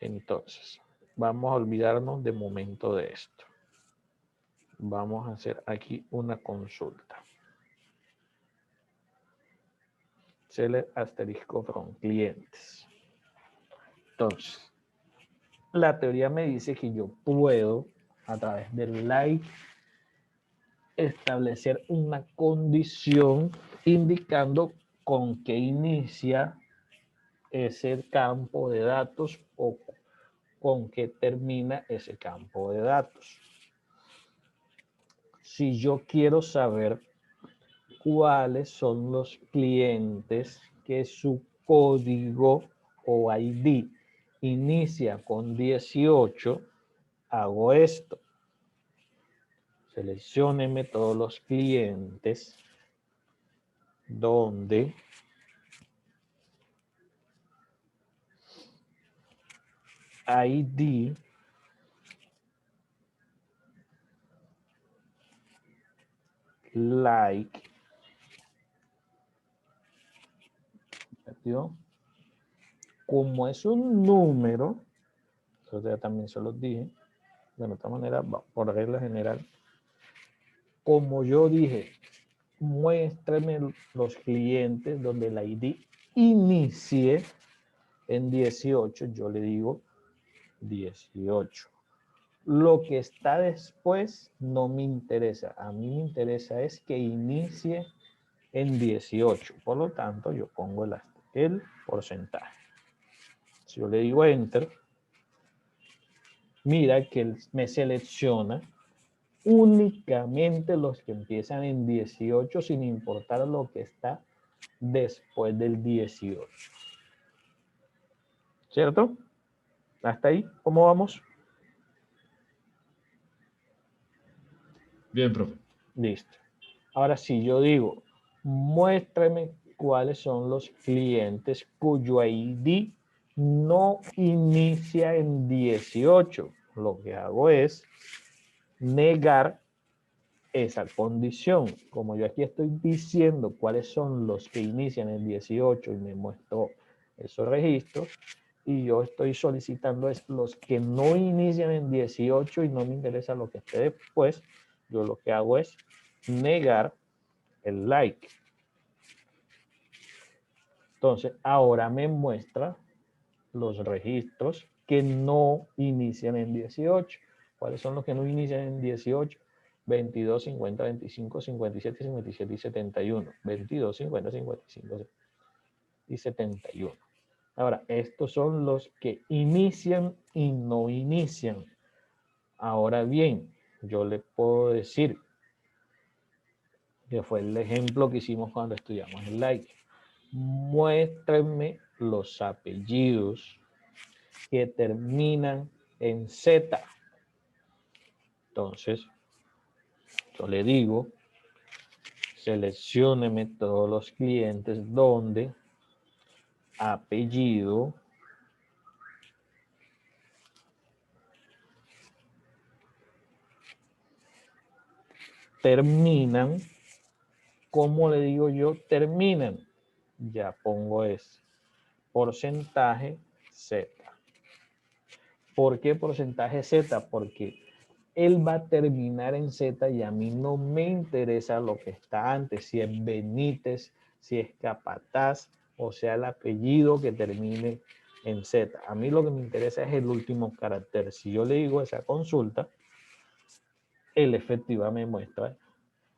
Entonces, vamos a olvidarnos de momento de esto. Vamos a hacer aquí una consulta. Select asterisco from clientes. Entonces, la teoría me dice que yo puedo, a través del like, establecer una condición indicando con qué inicia ese campo de datos o con qué termina ese campo de datos. Si yo quiero saber cuáles son los clientes que su código o ID inicia con 18, hago esto. Seleccióneme todos los clientes donde ID like como es un número, eso ya también se los dije, de otra manera, por regla general, como yo dije, muéstrame los clientes donde la ID inicie en 18, yo le digo 18. Lo que está después no me interesa. A mí me interesa es que inicie en 18. Por lo tanto, yo pongo el porcentaje. Si yo le digo Enter, mira que él me selecciona únicamente los que empiezan en 18 sin importar lo que está después del 18. ¿Cierto? ¿Hasta ahí? ¿Cómo vamos? Bien, profe. Listo. Ahora si yo digo, muéstrame cuáles son los clientes cuyo ID no inicia en 18. Lo que hago es negar esa condición. Como yo aquí estoy diciendo cuáles son los que inician en 18 y me muestro esos registros, y yo estoy solicitando es los que no inician en 18 y no me interesa lo que esté después, yo lo que hago es negar el like. Entonces, ahora me muestra los registros que no inician en 18. ¿Cuáles son los que no inician en 18? 22, 50, 25, 57, 57 y 71. 22, 50, 55 y 71. Ahora, estos son los que inician y no inician. Ahora bien, yo le puedo decir, que fue el ejemplo que hicimos cuando estudiamos el like, muéstrenme los apellidos que terminan en Z. Entonces, yo le digo, seleccióneme todos los clientes donde apellido terminan. ¿Cómo le digo yo? Terminan. Ya pongo es porcentaje Z. ¿Por qué porcentaje Z? Porque él va a terminar en Z y a mí no me interesa lo que está antes, si es Benítez, si es Capataz, o sea el apellido que termine en Z. A mí lo que me interesa es el último carácter. Si yo le digo esa consulta, él efectivamente me muestra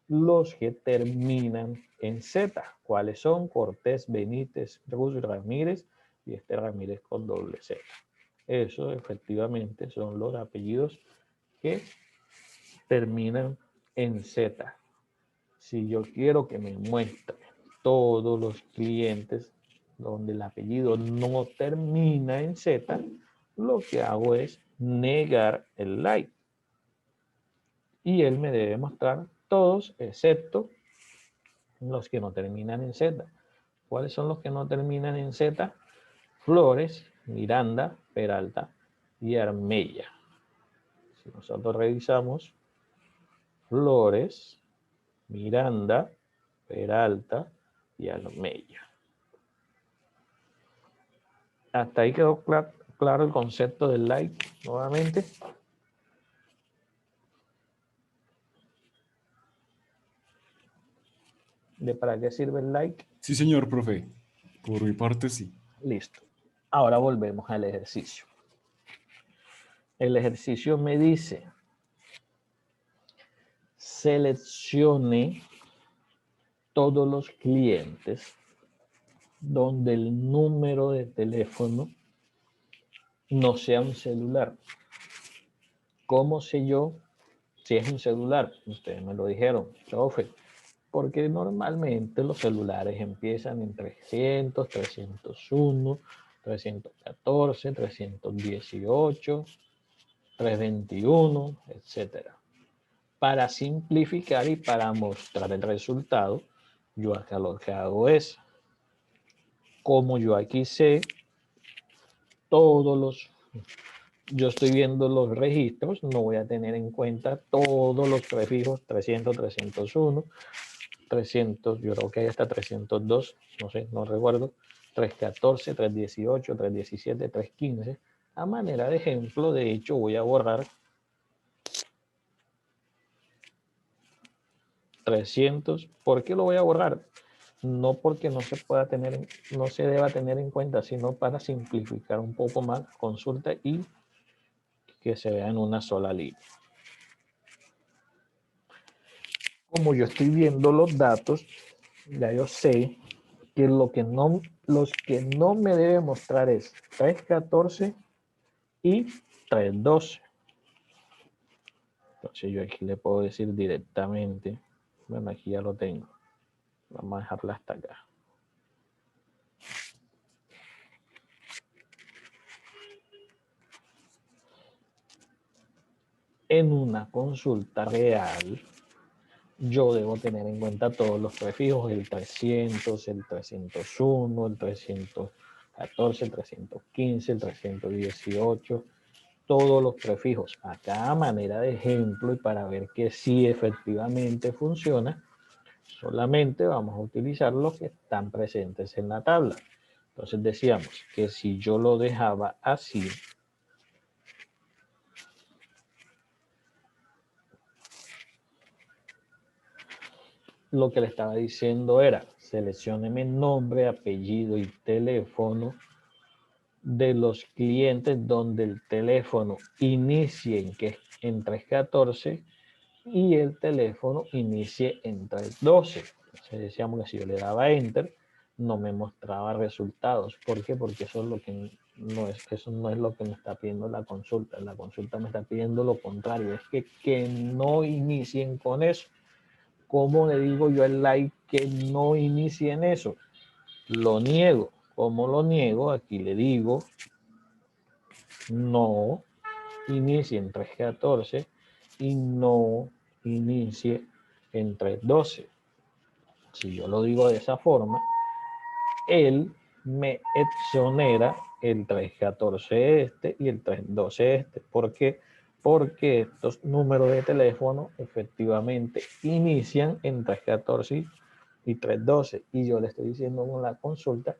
los que terminan en Z. ¿Cuáles son? Cortés, Benítez, Cruz, Ramírez y este Ramírez con doble Z. Eso efectivamente son los apellidos que terminan en Z. Si yo quiero que me muestre todos los clientes donde el apellido no termina en Z, lo que hago es negar el like. Y él me debe mostrar todos excepto los que no terminan en Z. ¿Cuáles son los que no terminan en Z? Flores, Miranda, Peralta y Armella. Si nosotros revisamos, Flores, Miranda, Peralta y Armella. Hasta ahí quedó claro el concepto del like nuevamente. ¿De para qué sirve el like? Sí, señor, profe. Por mi parte, sí. Listo. Ahora volvemos al ejercicio. El ejercicio me dice, seleccione todos los clientes donde el número de teléfono no sea un celular. ¿Cómo sé yo si es un celular? Ustedes me lo dijeron, profe, porque normalmente los celulares empiezan en 300, 301, 314, 318, 321, etcétera. Para simplificar y para mostrar el resultado, yo acá lo que hago es, como yo aquí sé todos los, yo estoy viendo los registros, no voy a tener en cuenta todos los prefijos 300, 301, 300, yo creo que hay hasta 302, no sé, no recuerdo, 314, 318, 317, 315. A manera de ejemplo, de hecho, voy a borrar 300. ¿Por qué lo voy a borrar? No porque no se pueda tener, no se deba tener en cuenta, sino para simplificar un poco más la consulta y que se vea en una sola línea. Como yo estoy viendo los datos, ya yo sé que los que no me debe mostrar es 314 y 312. Entonces yo aquí le puedo decir directamente, bueno, aquí ya lo tengo. Vamos a dejarla hasta acá. En una consulta real, yo debo tener en cuenta todos los prefijos, el 300, el 301, el 314, el 315, el 318, todos los prefijos. Acá a manera de ejemplo y para ver que sí efectivamente funciona, solamente vamos a utilizar los que están presentes en la tabla. Entonces decíamos que si yo lo dejaba así, lo que le estaba diciendo era, seleccióneme nombre, apellido y teléfono de los clientes donde el teléfono inicie en 314 y el teléfono inicie en 312. Entonces decíamos que si yo le daba enter, no me mostraba resultados. ¿Por qué? Porque eso es lo que eso no es lo que me está pidiendo la consulta. La consulta me está pidiendo lo contrario, es que no inicien con eso. ¿Cómo le digo yo al like que no inicien eso? Lo niego. ¿Cómo lo niego? Aquí le digo no inicie en 314 y no inicie en 312. Si yo lo digo de esa forma, él me exonera el 314 este y el 312 este. ¿Por qué? Porque estos números de teléfono efectivamente inician en 314 y 312. Y yo le estoy diciendo con la consulta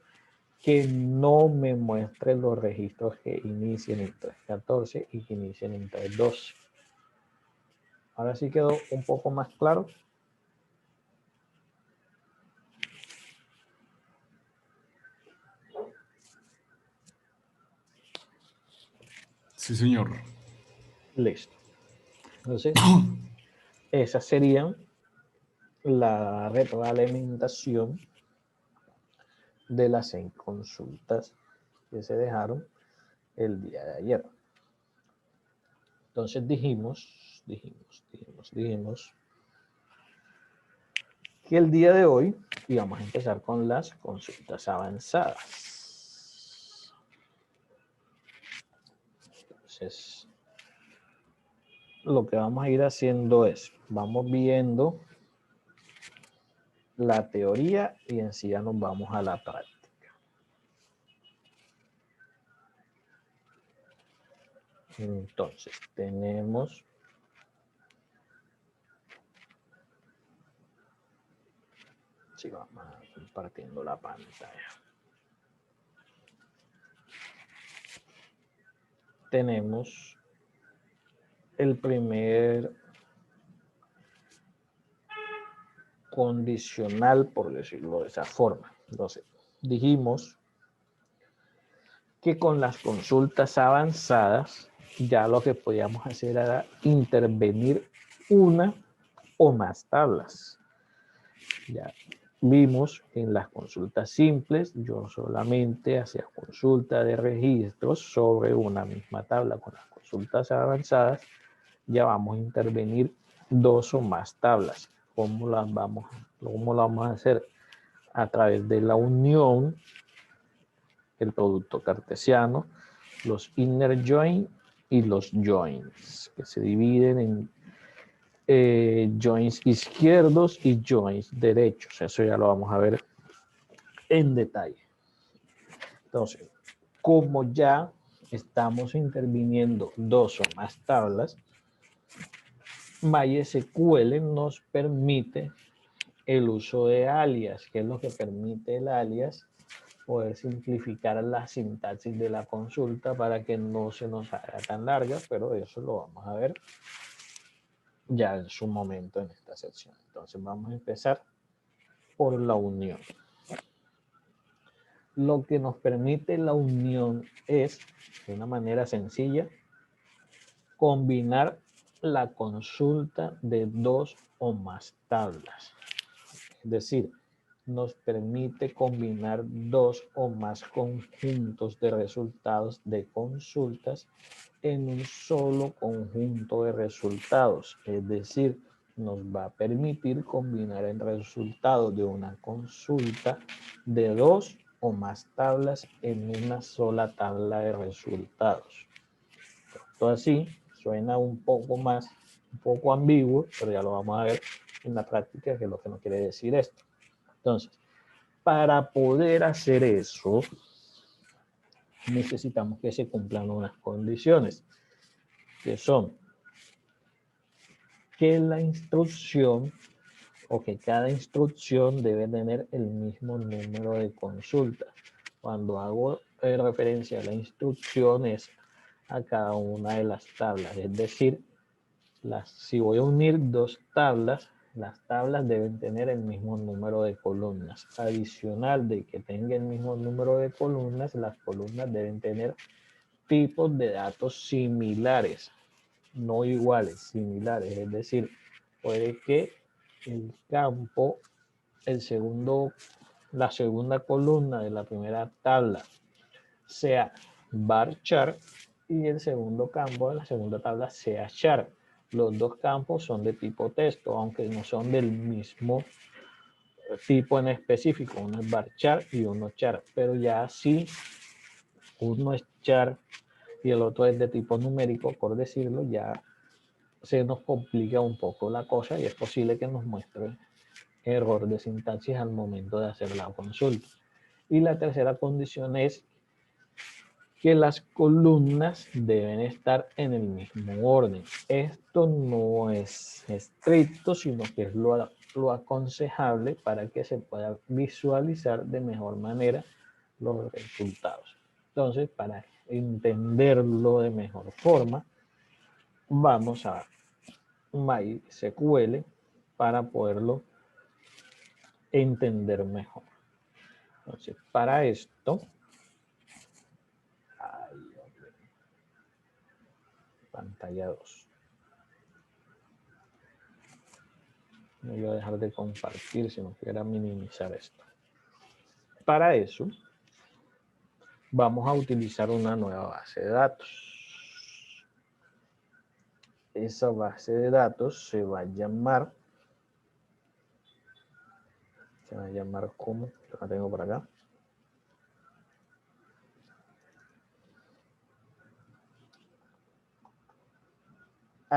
que no me muestre los registros que inicien en 314 y que inicien en 312. Ahora sí quedó un poco más claro. Sí, señor. Listo. Entonces, esas serían la retroalimentación de las 6 consultas que se dejaron el día de ayer. Entonces dijimos que el día de hoy íbamos a empezar con las consultas avanzadas. Entonces, lo que vamos a ir haciendo es, vamos viendo la teoría y en sí ya nos vamos a la práctica. Entonces, tenemos vamos a compartiendo la pantalla. tenemos el primer condicional, por decirlo de esa forma. Entonces, dijimos que con las consultas avanzadas ya lo que podíamos hacer era intervenir una o más tablas. Ya vimos que en las consultas simples yo solamente hacía consulta de registros sobre una misma tabla. Con las consultas avanzadas ya vamos a intervenir dos o más tablas. ¿Cómo lo vamos a hacer? A través de la unión, el producto cartesiano, los inner join y los joins, que se dividen en joins izquierdos y joins derechos. Eso ya lo vamos a ver en detalle. Entonces, como ya estamos interviniendo dos o más tablas, MySQL nos permite el uso de alias, que es lo que permite el alias, poder simplificar la sintaxis de la consulta para que no se nos haga tan larga, pero eso lo vamos a ver ya en su momento en esta sección. Entonces vamos a empezar por la unión. Lo que nos permite la unión es, de una manera sencilla, combinar la consulta de dos o más tablas. Es decir, nos permite combinar dos o más conjuntos de resultados de consultas en un solo conjunto de resultados. Es decir, nos va a permitir combinar el resultado de una consulta de dos o más tablas en una sola tabla de resultados. Esto así suena un poco ambiguo, pero ya lo vamos a ver en la práctica, que es lo que nos quiere decir esto. Entonces, para poder hacer eso, necesitamos que se cumplan unas condiciones, que son que la instrucción o que cada instrucción debe tener el mismo número de consultas. Cuando hago referencia a la instrucción es a cada una de las tablas, es decir, si voy a unir dos tablas, las tablas deben tener el mismo número de columnas. Adicional de que tenga el mismo número de columnas, las columnas deben tener tipos de datos similares, no iguales, similares. Es decir, puede que el campo, la segunda columna de la primera tabla sea varchar y el segundo campo de la segunda tabla sea char. Los dos campos son de tipo texto, aunque no son del mismo tipo en específico. Uno es varchar y uno char, pero ya si uno es char y el otro es de tipo numérico, por decirlo, ya se nos complica un poco la cosa y es posible que nos muestre error de sintaxis al momento de hacer la consulta. Y la tercera condición es que las columnas deben estar en el mismo orden. Esto no es estricto, sino que es lo aconsejable para que se pueda visualizar de mejor manera los resultados. Entonces, para entenderlo de mejor forma, vamos a MySQL para poderlo entender mejor. Entonces, para esto, pantalla 2. No voy a dejar de compartir, sino que era minimizar esto. Para eso, vamos a utilizar una nueva base de datos. Esa base de datos se va a llamar como, la tengo por acá.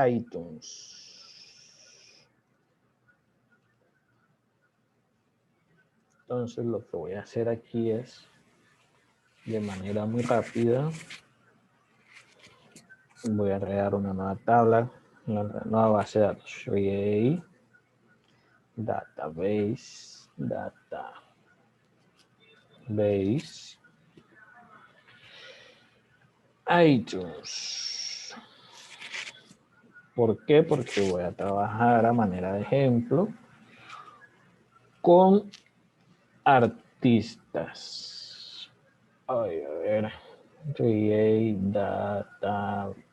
iTunes. Entonces lo que voy a hacer aquí es, de manera muy rápida, voy a crear una nueva tabla, una nueva base de datos. Create database, iTunes. ¿Por qué? Porque voy a trabajar a manera de ejemplo con artistas. Ay, a ver. Create database.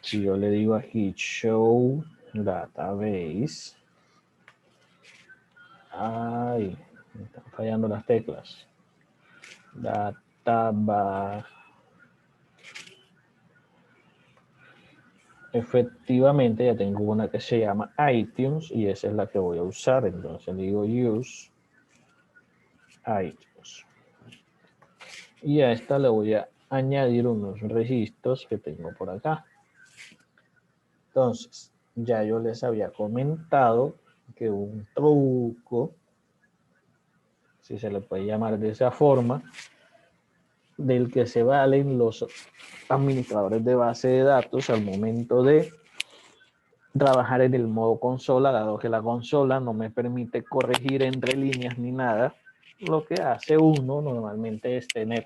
Si yo le digo aquí show database. Ay, me están fallando las teclas. Database. Efectivamente ya tengo una que se llama iTunes y esa es la que voy a usar. Entonces digo use iTunes. Y a esta le voy a añadir unos registros que tengo por acá. Entonces, ya yo les había comentado que un truco, si se le puede llamar de esa forma, del que se valen los administradores de base de datos al momento de trabajar en el modo consola, dado que la consola no me permite corregir entre líneas ni nada. Lo que hace uno normalmente es tener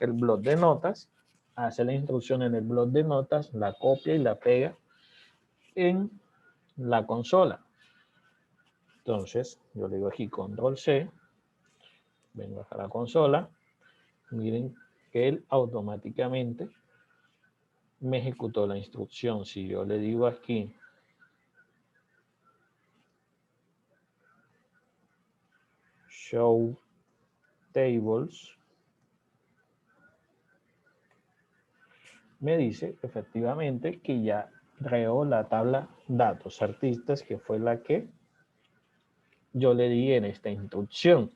el bloc de notas, hace la instrucción en el bloc de notas, la copia y la pega en la consola. Entonces, yo le digo aquí control C, vengo a la consola, miren que él automáticamente me ejecutó la instrucción. Si yo le digo aquí show tables, me dice efectivamente que ya creó la tabla datos artistas, que fue la que yo le di en esta instrucción.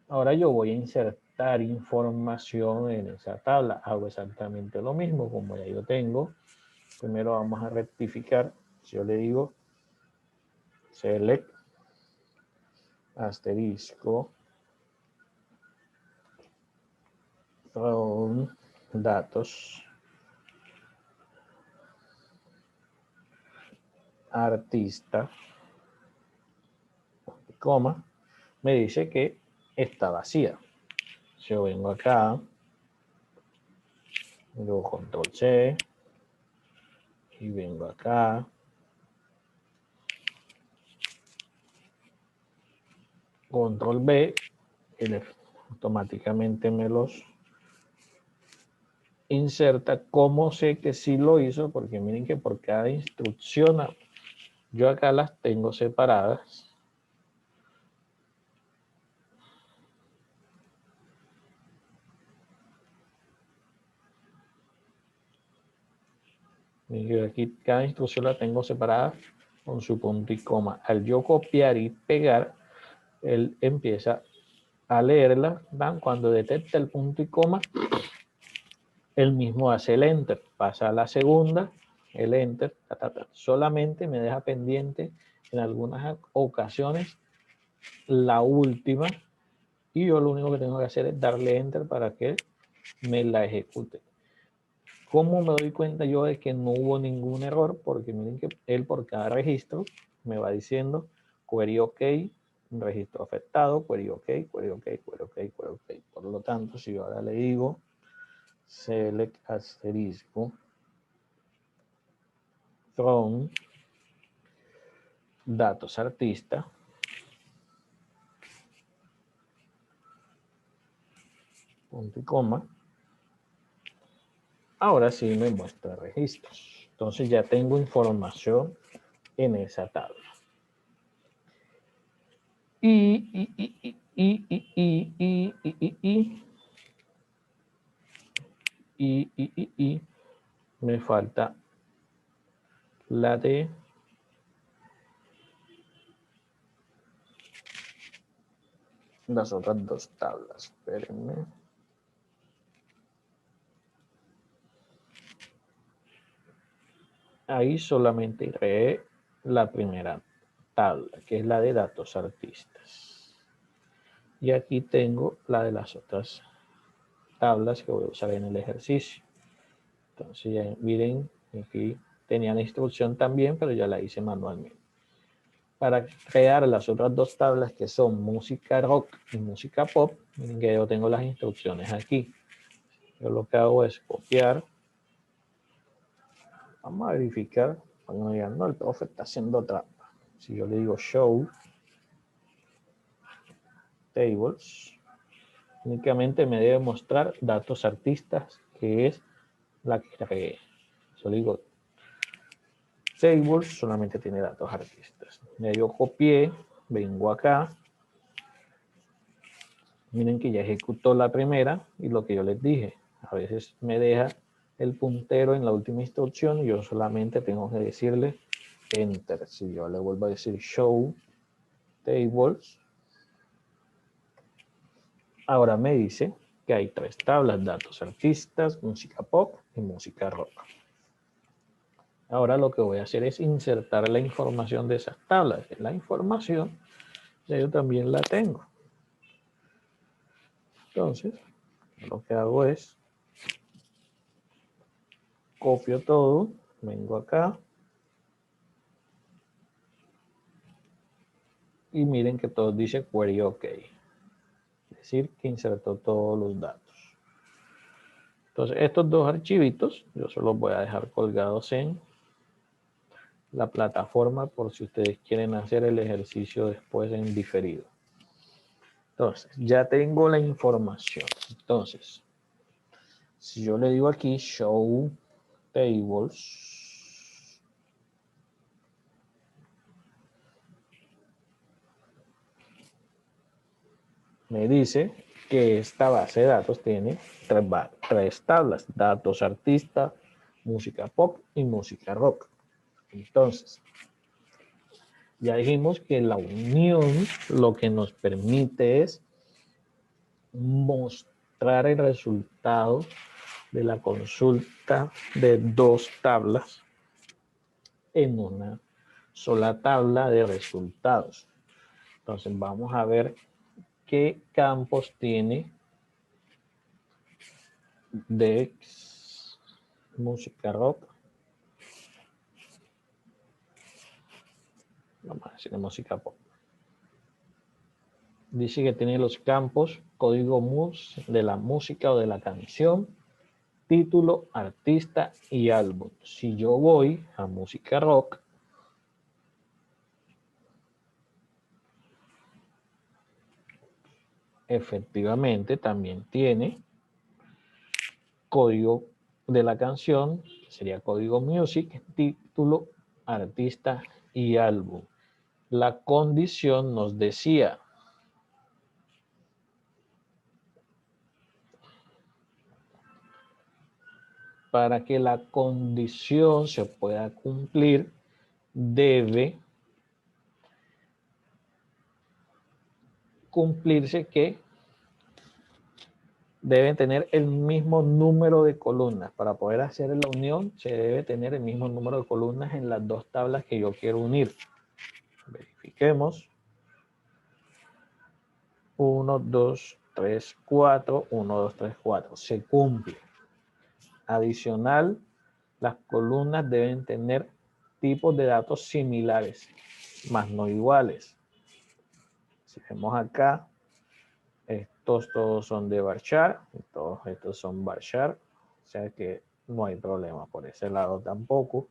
Ahora yo voy a insertar información en esa tabla. Hago exactamente lo mismo, como ya yo tengo. Primero vamos a rectificar. Si yo le digo select asterisco from datos artista, coma, me dice que está vacía. Yo vengo acá, luego control C y vengo acá, control B, él automáticamente me los inserta. ¿Cómo sé que sí lo hizo? Porque miren que por cada instrucción yo acá las tengo separadas. Aquí cada instrucción la tengo separada con su punto y coma. Al yo copiar y pegar, él empieza a leerla. ¿Van? Cuando detecta el punto y coma, él mismo hace el enter. Pasa a la segunda, el enter. Solamente me deja pendiente en algunas ocasiones la última. Y yo lo único que tengo que hacer es darle enter para que me la ejecute. ¿Cómo me doy cuenta yo de que no hubo ningún error? Porque miren que él por cada registro me va diciendo query OK, registro afectado, query OK, query OK, query OK, query OK. Por lo tanto, si yo ahora le digo select asterisco from datos artista, punto y coma, ahora sí me muestra registros. Entonces ya tengo información en esa tabla. Y me falta la de las otras dos tablas. Espérenme. Ahí solamente creé la primera tabla, que es la de datos artistas. Y aquí tengo la de las otras tablas que voy a usar en el ejercicio. Entonces ya miren, aquí tenía la instrucción también, pero ya la hice manualmente. para crear las otras dos tablas que son música rock y música pop, miren que yo tengo las instrucciones aquí. Yo lo que hago es copiar. Vamos a verificar. Cuando digan, no, el profe está haciendo trampa. Si yo le digo show tables, únicamente me debe mostrar datos artistas, que es la que creé. Yo le digo tables, solamente tiene datos artistas. Yo copié, vengo acá. Miren que ya ejecutó la primera y lo que yo les dije. A veces me deja el puntero en la última instrucción y yo solamente tengo que decirle enter. Si yo le vuelvo a decir show tables, ahora me dice que hay 3 tablas: datos artistas, música pop y música rock. Ahora lo que voy a hacer es insertar la información de esas tablas. La información ya yo también la tengo. Entonces, lo que hago es copio todo, vengo acá y miren que todo dice query OK. Es decir, que insertó todos los datos. Entonces, estos dos archivitos yo se los voy a dejar colgados en la plataforma por si ustedes quieren hacer el ejercicio después en diferido. Entonces, ya tengo la información. Entonces, si yo le digo aquí show tables, me dice que esta base de datos tiene 3 tablas: datos artista, música pop y música rock. Entonces, ya dijimos que la unión lo que nos permite es mostrar el resultado de la consulta de 2 tablas en una sola tabla de resultados. Entonces vamos a ver qué campos tiene Dex música rock. Vamos a decir música pop. Dice que tiene los campos código MUS de la música o de la canción, título, artista y álbum. Si yo voy a música rock, efectivamente también tiene código de la canción, que sería código music, título, artista y álbum. La condición nos decía para que la condición se pueda cumplir, debe cumplirse que deben tener el mismo número de columnas. Para poder hacer la unión, se debe tener el mismo número de columnas en las 2 tablas que yo quiero unir. Verifiquemos. 1, 2, 3, 4. 1, 2, 3, 4. Se cumple. Adicional, las columnas deben tener tipos de datos similares, más no iguales. Si vemos acá, estos todos son de varchar, todos estos son varchar, o sea que no hay problema por ese lado tampoco.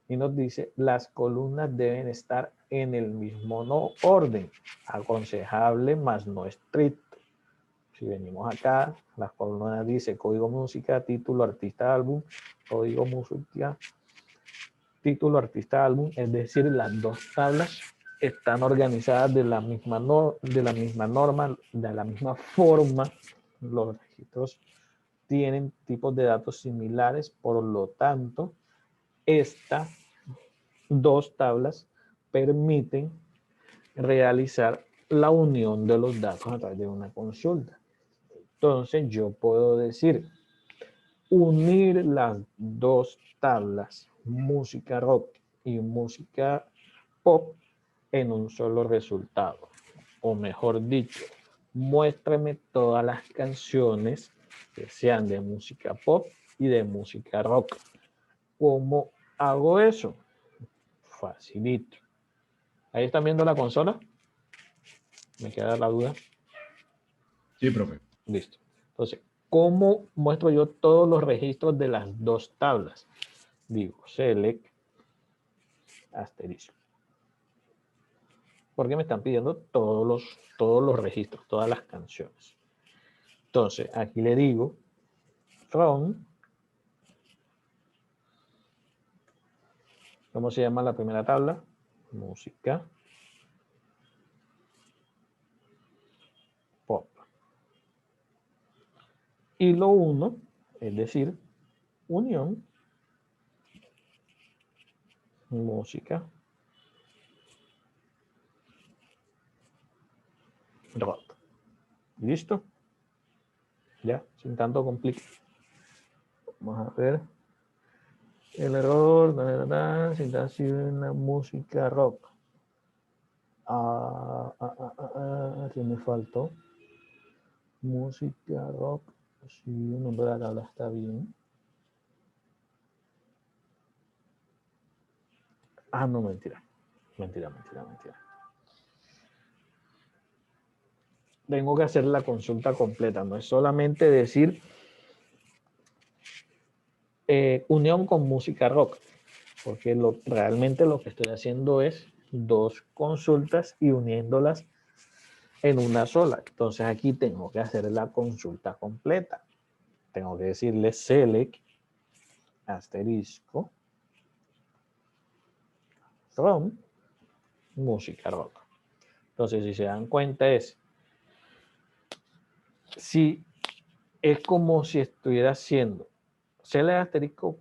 Y nos dice, las columnas deben estar en el mismo orden, aconsejable más no estricto. Si venimos acá, las columnas dice código música, título, artista, álbum, código música, título, artista, álbum, es decir, las 2 tablas están organizadas de la misma norma, de la misma forma. Los registros tienen tipos de datos similares, por lo tanto, estas 2 tablas permiten realizar la unión de los datos a través de una consulta. Entonces, yo puedo decir, unir las 2 tablas, música rock y música pop, en un solo resultado. O mejor dicho, muéstrame todas las canciones que sean de música pop y de música rock. ¿Cómo hago eso? Facilito. ¿Ahí están viendo la consola? Me queda la duda. Sí, profe. Listo. Entonces, ¿cómo muestro yo todos los registros de las dos tablas? Digo, select, asterisco. Porque me están pidiendo todos los registros, todas las canciones. Entonces, aquí le digo, from, ¿cómo se llama la primera tabla? Música pop. Y lo 1, es decir, unión, música rock. ¿Listo? Ya, sin tanto complique. Vamos a ver. El error, sintaxis en la música rock. ¿Qué me faltó? Música rock. Sí, el nombre de la tabla está bien. No, mentira. Mentira. Tengo que hacer la consulta completa. No es solamente decir unión con música rock. Porque realmente lo que estoy haciendo es dos consultas y uniéndolas en una sola. Entonces aquí tengo que hacer la consulta completa. Tengo que decirle select, asterisco, from, música rock. Entonces, si se dan cuenta es como si estuviera haciendo select, asterisco,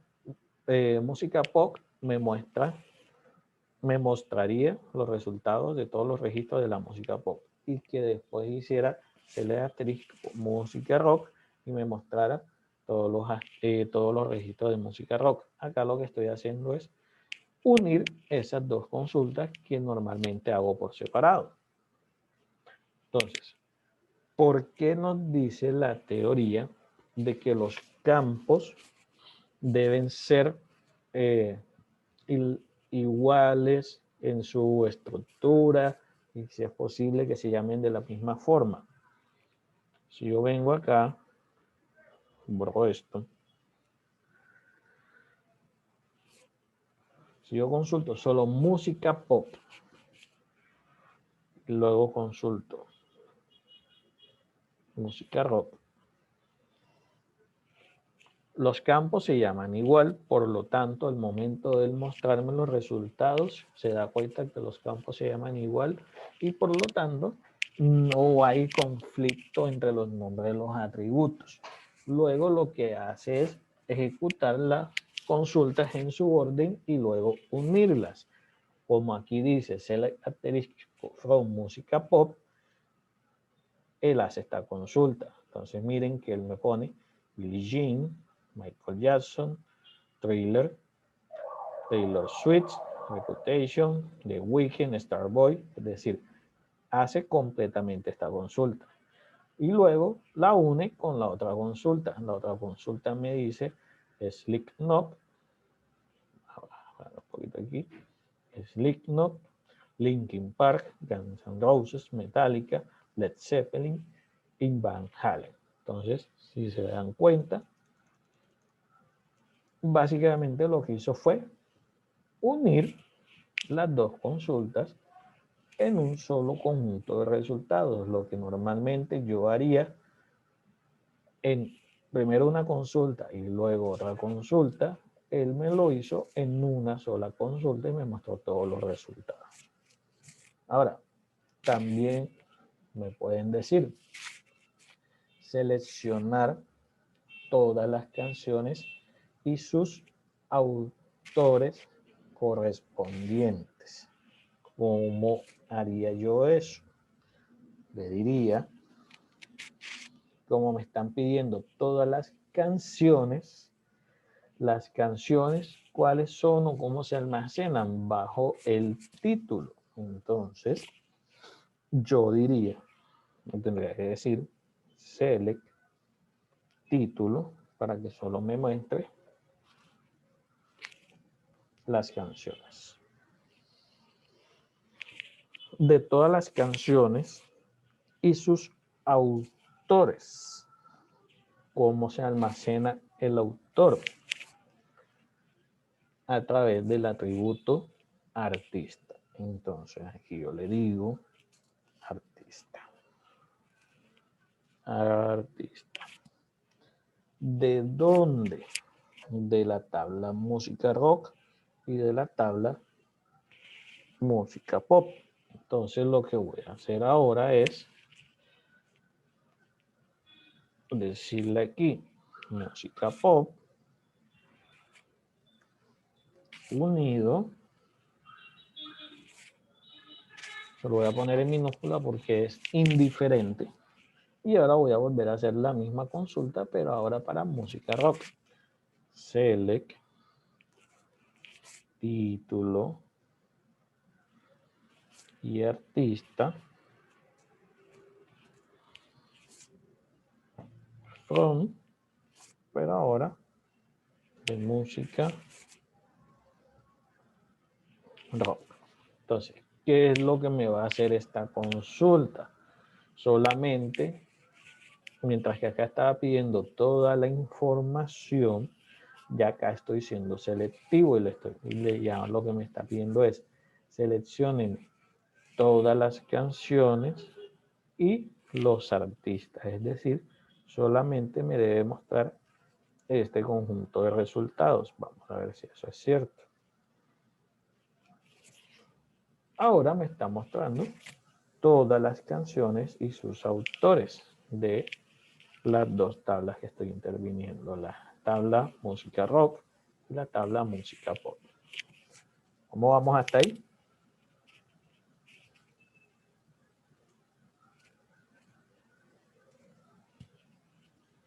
música pop, me mostraría los resultados de todos los registros de la música pop. Y que después hiciera select, asterisco, música rock y me mostrara todos los registros de música rock. Acá lo que estoy haciendo es unir esas dos consultas que normalmente hago por separado. Entonces, ¿por qué nos dice la teoría de que los campos deben ser iguales en su estructura y si es posible que se llamen de la misma forma? Si yo vengo acá, borro esto. Si yo consulto solo música pop, luego consulto música rock, los campos se llaman igual, por lo tanto, al momento de mostrarme los resultados, se da cuenta que los campos se llaman igual y por lo tanto, no hay conflicto entre los nombres de los atributos. Luego lo que hace es ejecutar las consultas en su orden y luego unirlas. Como aquí dice select asterisco from música pop, él hace esta consulta. Entonces miren que él me pone Billie Jean, Michael Jackson, Thriller, Taylor Swift, Reputation, The Weeknd, Starboy, es decir, hace completamente esta consulta. Y luego la une con la otra consulta. La otra consulta me dice Slipknot, un poquito aquí, Slipknot, Linkin Park, Guns N' Roses, Metallica, Led Zeppelin y Van Halen. Entonces, si se dan cuenta, básicamente lo que hizo fue unir las dos consultas en un solo conjunto de resultados, lo que normalmente yo haría en primero una consulta y luego otra consulta. Él me lo hizo en una sola consulta y me mostró todos los resultados. Ahora, también me pueden decir, seleccionar todas las canciones y sus autores correspondientes. ¿Cómo haría yo eso? Le diría, como me están pidiendo todas las canciones, ¿cuáles son o cómo se almacenan? Bajo el título. Entonces, yo diría, no tendría que decir select título para que solo me muestre las canciones. de todas las canciones y sus autores. ¿Cómo se almacena el autor? A través del atributo artista. Entonces aquí yo le digo artista. Artista. ¿De dónde? De la tabla música rock y de la tabla música pop. Entonces lo que voy a hacer ahora es decirle aquí música pop unido, se lo voy a poner en minúscula porque es indiferente, y ahora voy a volver a hacer la misma consulta pero ahora para música rock. Select título y artista from, pero ahora de música rock. Entonces, ¿qué es lo que me va a hacer esta consulta? Solamente, mientras que acá estaba pidiendo toda la información, ya acá estoy siendo selectivo y ya lo que me está pidiendo es seleccionen todas las canciones y los artistas, es decir, solamente me debe mostrar este conjunto de resultados. Vamos a ver si eso es cierto. Ahora me está mostrando todas las canciones y sus autores de las dos tablas que estoy interviniendo, la tabla música rock y la tabla música pop. ¿Cómo vamos hasta ahí?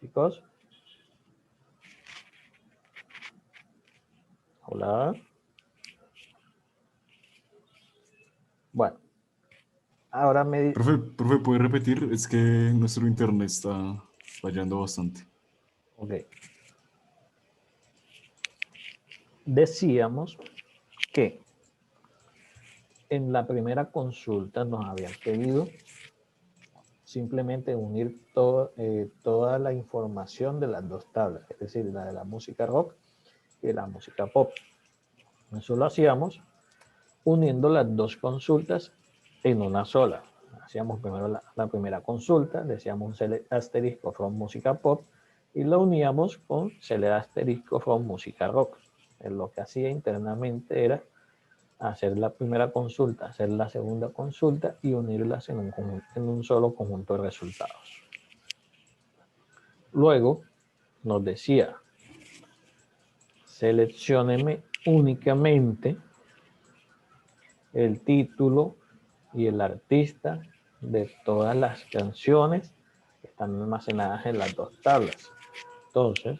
Chicos. Hola. Bueno, ahora me... Profe, ¿puede repetir? Es que nuestro internet está fallando bastante. Ok. Decíamos que en la primera consulta nos habían pedido simplemente unir toda la información de las dos tablas, es decir, la de la música rock y la música pop. Eso lo hacíamos uniendo las dos consultas en una sola. Hacíamos primero la primera consulta, decíamos un select asterisco from música pop y la uníamos con select asterisco from música rock. Lo que hacía internamente era hacer la primera consulta, hacer la segunda consulta y unirlas en un solo conjunto de resultados. Luego nos decía, seleccióneme únicamente el título y el artista de todas las canciones que están almacenadas en las dos tablas. Entonces,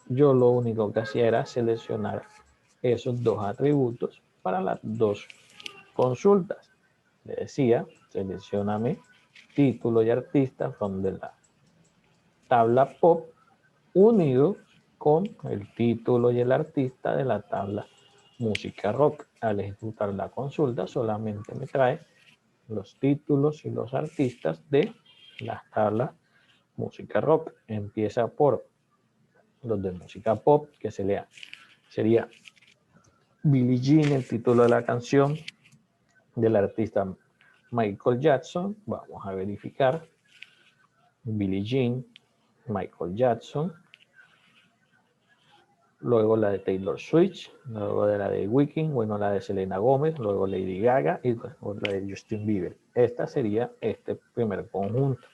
yo lo único que hacía era seleccionar esos dos atributos para las dos consultas. Le decía, seleccioname título y artista from de la tabla pop unido con el título y el artista de la tabla música rock. Al ejecutar la consulta solamente me trae los títulos y los artistas de la tabla música rock. Empieza por los de música pop, que sería Billie Jean, el título de la canción del artista Michael Jackson. Vamos a verificar. Billie Jean, Michael Jackson. Luego la de Taylor Swift, luego de la de Weeknd, bueno, la de Selena Gómez, luego Lady Gaga y luego la de Justin Bieber. Esta sería este primer conjunto.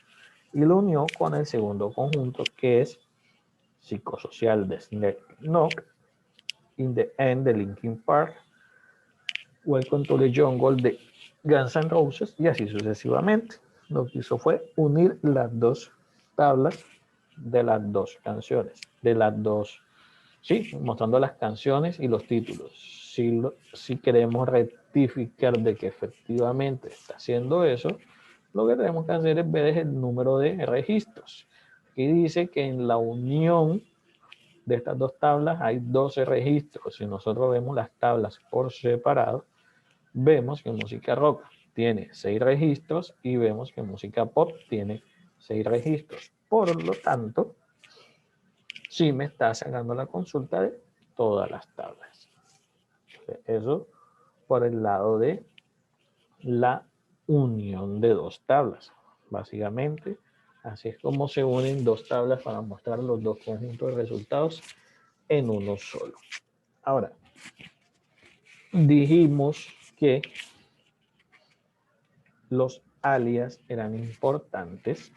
Y lo unió con el segundo conjunto, que es Psicosocial de Knock, In the End de Linkin Park, Welcome to the Jungle de Guns N' Roses y así sucesivamente. Lo que hizo fue unir las dos tablas de las dos canciones, de las dos, sí, mostrando las canciones y los títulos. Si queremos rectificar de que efectivamente está haciendo eso, lo que tenemos que hacer es ver el número de registros. Aquí dice que en la unión de estas dos tablas hay 12 registros. Si nosotros vemos las tablas por separado, vemos que música rock tiene 6 registros y vemos que música pop tiene 6 registros. Por lo tanto, sí me está sacando la consulta de todas las tablas. Eso por el lado de la unión de dos tablas. Básicamente, así es como se unen dos tablas para mostrar los dos conjuntos de resultados en uno solo. Ahora, dijimos que los alias eran importantes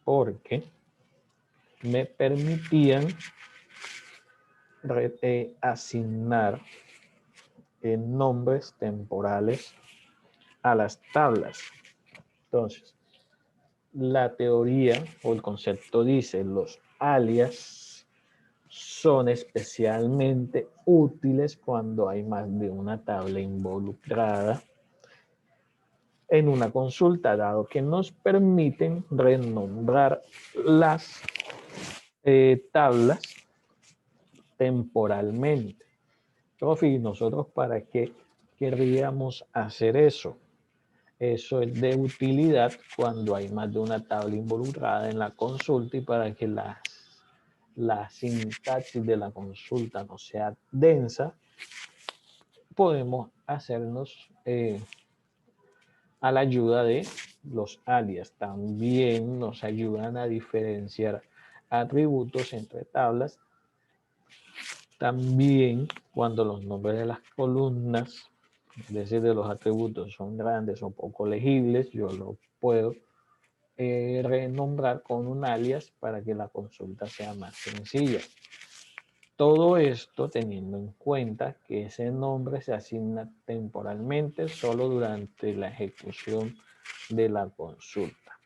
porque me permitían asignar nombres temporales a las tablas. Entonces, la teoría o el concepto dice los alias son especialmente útiles cuando hay más de una tabla involucrada en una consulta, dado que nos permiten renombrar las tablas temporalmente. Profe, ¿nosotros para qué querríamos hacer eso? Eso es de utilidad cuando hay más de una tabla involucrada en la consulta y para que la sintaxis de la consulta no sea densa, podemos hacernos a la ayuda de los alias. También nos ayudan a diferenciar atributos entre tablas. También cuando los nombres de las columnas, es decir, de los atributos son grandes o poco legibles, yo lo puedo renombrar con un alias para que la consulta sea más sencilla. Todo esto teniendo en cuenta que ese nombre se asigna temporalmente solo durante la ejecución de la consulta.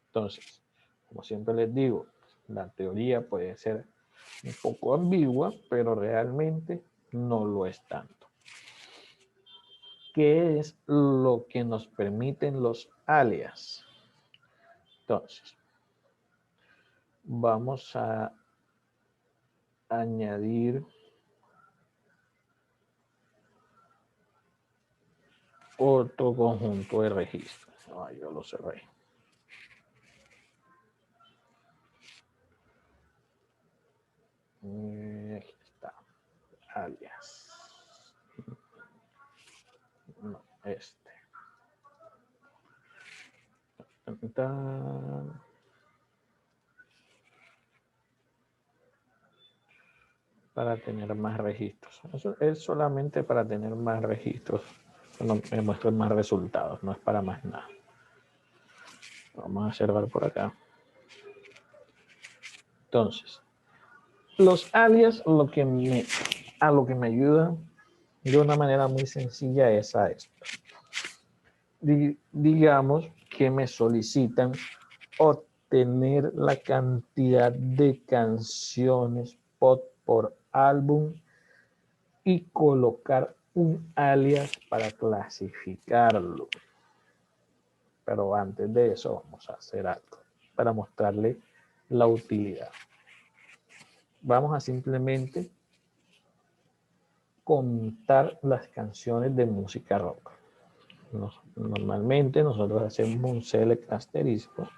Entonces, como siempre les digo, la teoría puede ser un poco ambigua, pero realmente no lo es tanto. ¿Qué es lo que nos permiten los alias? Entonces, vamos a añadir otro conjunto de registros. Yo lo cerré. Aquí está. Alias. No, este. Para tener más registros. Eso es solamente para tener más registros. No me muestran más resultados, no es para más nada. Vamos a cerrar por acá. Entonces, los alias a lo que me ayudan de una manera muy sencilla es a esto. Digamos que me solicitan obtener la cantidad de canciones por álbum y colocar un alias para clasificarlo. Pero antes de eso vamos a hacer algo para mostrarle la utilidad. Vamos a simplemente contar las canciones de música rock. Normalmente nosotros hacemos un select asterisco.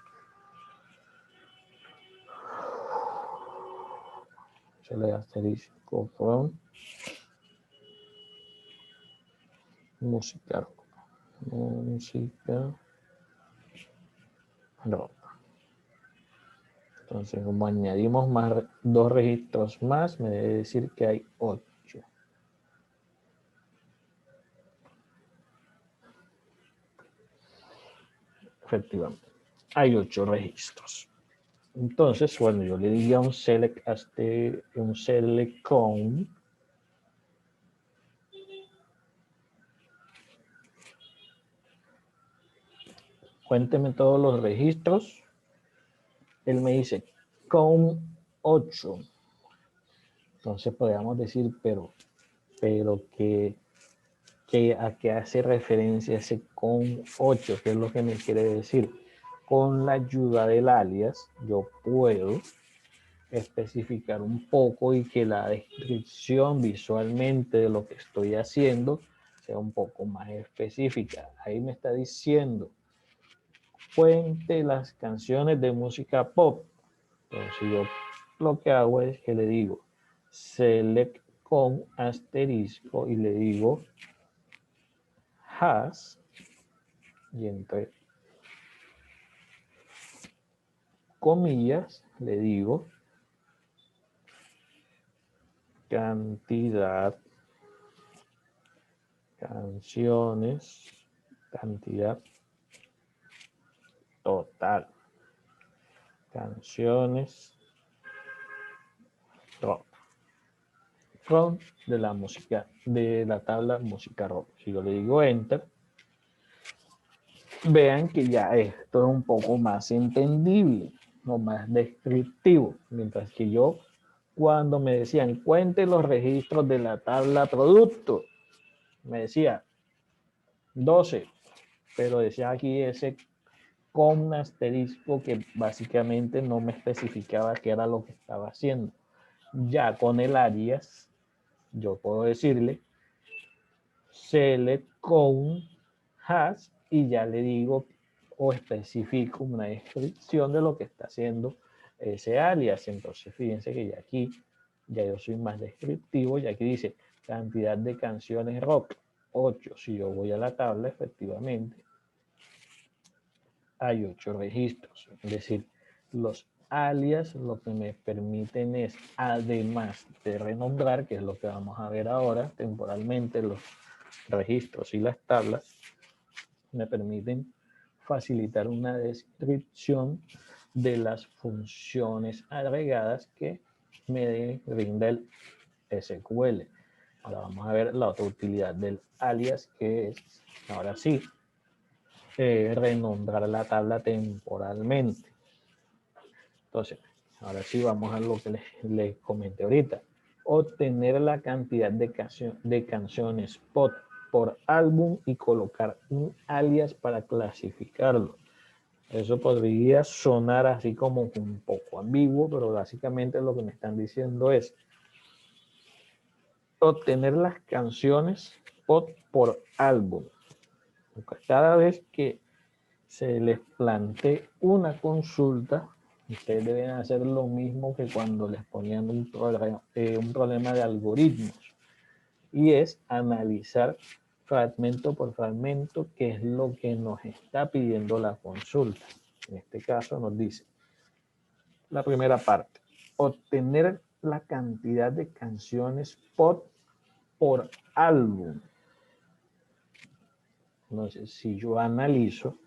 Select asterisco from música rock. Música rock. Entonces, como añadimos más, 2 registros más, me debe decir que hay 8. Efectivamente, hay 8 registros. Entonces, bueno, yo le diría un select count. Cuénteme todos los registros. Él me dice count 8. Entonces podríamos decir, pero que a qué hace referencia ese count 8, ¿qué es lo que me quiere decir? Con la ayuda del alias, yo puedo especificar un poco y que la descripción visualmente de lo que estoy haciendo sea un poco más específica. Ahí me está diciendo, cuente las canciones de música pop. Entonces yo lo que hago es que le digo select con asterisco y le digo has y entre comillas le digo cantidad, canciones, cantidad total, canciones rock, from de la música, de la tabla música rock. Si yo le digo enter, vean que ya esto es un poco más entendible, no más descriptivo, mientras que yo cuando me decían cuente los registros de la tabla producto, me decía 12, pero decía aquí ese con un asterisco que básicamente no me especificaba qué era lo que estaba haciendo. Ya con el alias, yo puedo decirle select con has y ya le digo o especifico una descripción de lo que está haciendo ese alias. Entonces fíjense que ya aquí ya yo soy más descriptivo y aquí dice cantidad de canciones rock 8. Si yo voy a la tabla, efectivamente hay 8 registros. Es decir, los alias lo que me permiten es, además de renombrar, que es lo que vamos a ver ahora temporalmente, los registros y las tablas, me permiten facilitar una descripción de las funciones agregadas que me brinda el SQL. Ahora vamos a ver la otra utilidad del alias, que es, ahora sí, renombrar la tabla temporalmente. Entonces, ahora sí vamos a lo que les comenté ahorita. Obtener la cantidad de canciones por álbum y colocar un alias para clasificarlo. Eso podría sonar así como un poco ambiguo, pero básicamente lo que me están diciendo es obtener las canciones por álbum. Cada vez que se les plantee una consulta, ustedes deben hacer lo mismo que cuando les ponían un problema de algoritmos, y es analizar fragmento por fragmento qué es lo que nos está pidiendo la consulta. En este caso nos dice, la primera parte, obtener la cantidad de canciones por álbum. Entonces, si yo analizo,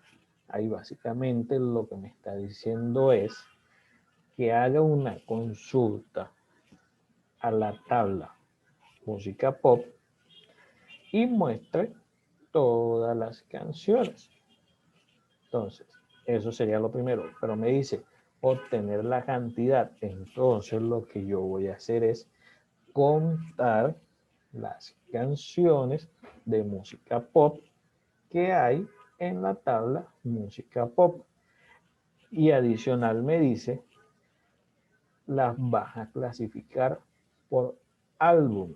ahí básicamente lo que me está diciendo es que haga una consulta a la tabla música pop y muestre todas las canciones. Entonces, eso sería lo primero, pero me dice obtener la cantidad. Entonces, lo que yo voy a hacer es contar las canciones de música pop que hay en la tabla música pop. Y adicional me dice, las vas a clasificar por álbum.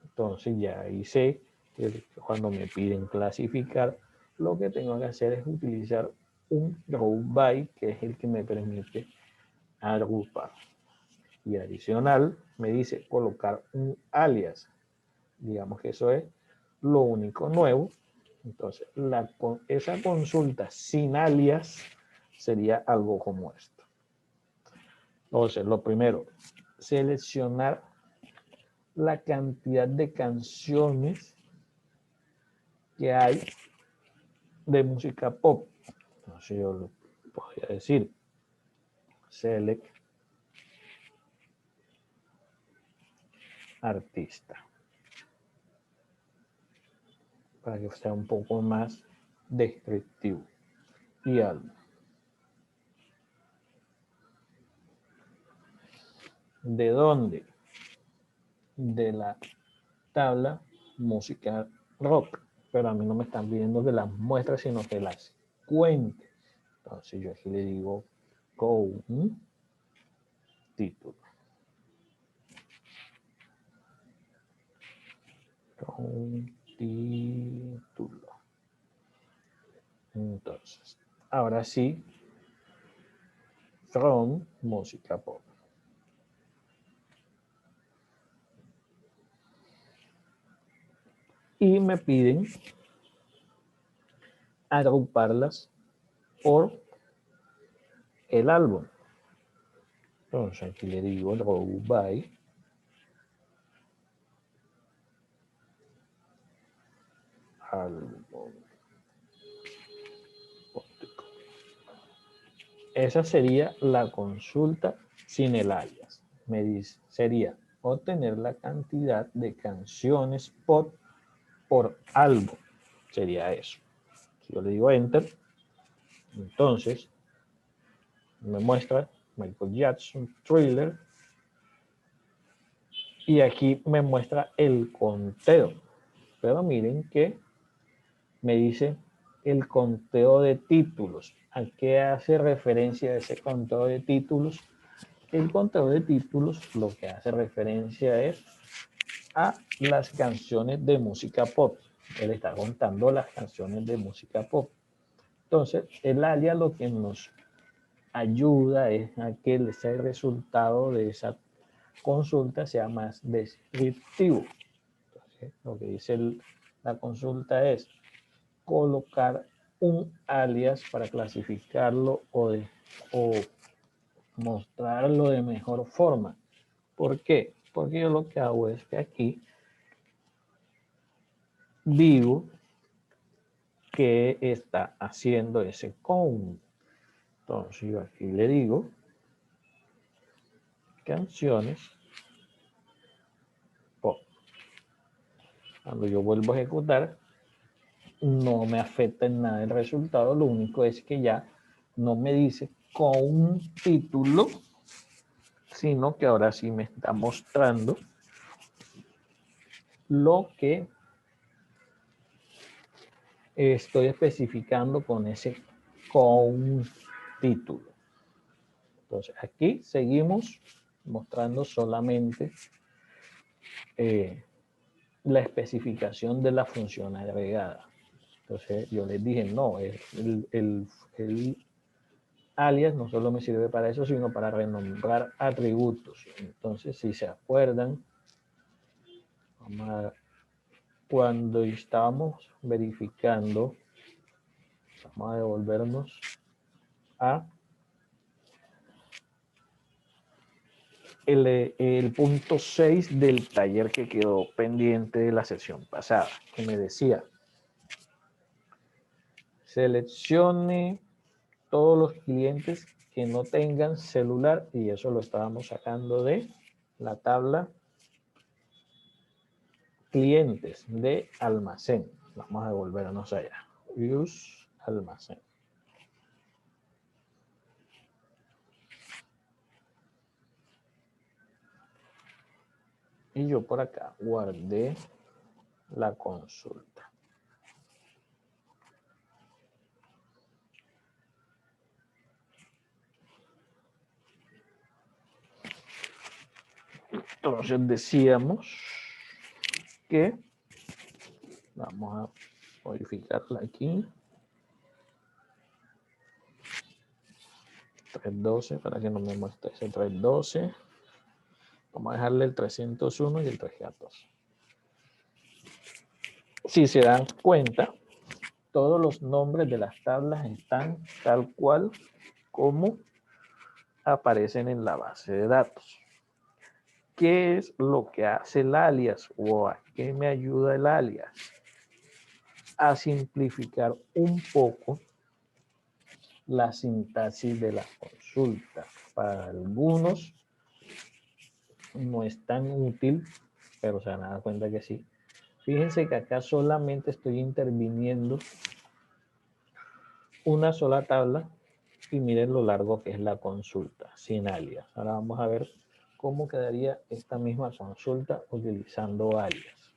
Entonces ya hice que cuando me piden clasificar, lo que tengo que hacer es utilizar un row by, que es el que me permite agrupar. Y adicional me dice colocar un alias. Digamos que eso es lo único nuevo. Entonces, esa consulta sin alias sería algo como esto. Entonces, lo primero, seleccionar la cantidad de canciones que hay de música pop. Entonces, yo lo podría decir, select artista, para que sea un poco más descriptivo. Y álbum. ¿De dónde? De la tabla música rock, pero a mí no me están pidiendo que las muestre, sino que las cuente. Entonces yo aquí le digo con título. Con título. Entonces, ahora sí, from música pop. Y me piden agruparlas por el álbum. Entonces aquí le digo row by álbum. Esa sería la consulta sin el alias. Me dice, sería obtener la cantidad de canciones pop por álbum. Sería eso. Si yo le digo enter, entonces me muestra Michael Jackson, Thriller, y aquí me muestra el conteo. Pero miren que me dice el conteo de títulos. ¿A qué hace referencia ese conteo de títulos? El conteo de títulos lo que hace referencia es a las canciones de música pop. Él está contando las canciones de música pop. Entonces, el alias lo que nos ayuda es a que ese resultado de esa consulta sea más descriptivo. Entonces, lo que dice la consulta es colocar un alias para clasificarlo o mostrarlo de mejor forma. ¿Por qué? Porque yo lo que hago es que aquí digo que está haciendo ese count. Entonces yo aquí le digo canciones pop. Cuando yo vuelvo a ejecutar, no me afecta en nada el resultado. Lo único es que ya no me dice con un título, sino que ahora sí me está mostrando lo que estoy especificando con un título. Entonces aquí seguimos mostrando solamente la especificación de la función agregada. Entonces yo les dije, no, el alias no solo me sirve para eso, sino para renombrar atributos. Entonces, si se acuerdan, cuando estábamos verificando, vamos a devolvernos a el punto 6 del taller que quedó pendiente de la sesión pasada, que me decía, seleccione todos los clientes que no tengan celular, y eso lo estábamos sacando de la tabla clientes de almacén. Vamos a devolvernos allá. Use almacén. Y yo por acá guardé la consulta. Entonces decíamos que vamos a modificarla aquí. 312 para que no me muestre ese 312. Vamos a dejarle el 301 y el 314. Si se dan cuenta, todos los nombres de las tablas están tal cual como aparecen en la base de datos. ¿Qué es lo que hace el alias o a qué me ayuda el alias? A simplificar un poco la sintaxis de la consulta. Para algunos no es tan útil, pero se van a dar cuenta que sí. Fíjense que acá solamente estoy interviniendo una sola tabla y miren lo largo que es la consulta, sin alias. Ahora vamos a ver cómo quedaría esta misma consulta utilizando alias.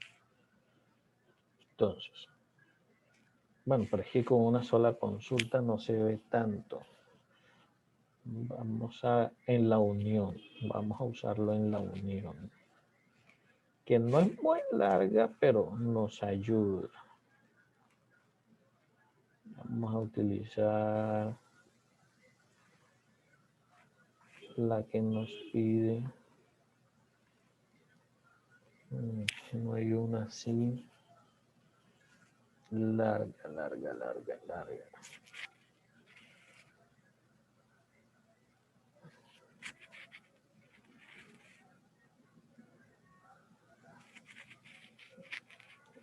Entonces, bueno, pero es que con una sola consulta no se ve tanto. Vamos en la unión, vamos a usarlo en la unión, que no es muy larga, pero nos ayuda. Vamos a utilizar la que nos pide. No hay una así. Larga, larga, larga, larga.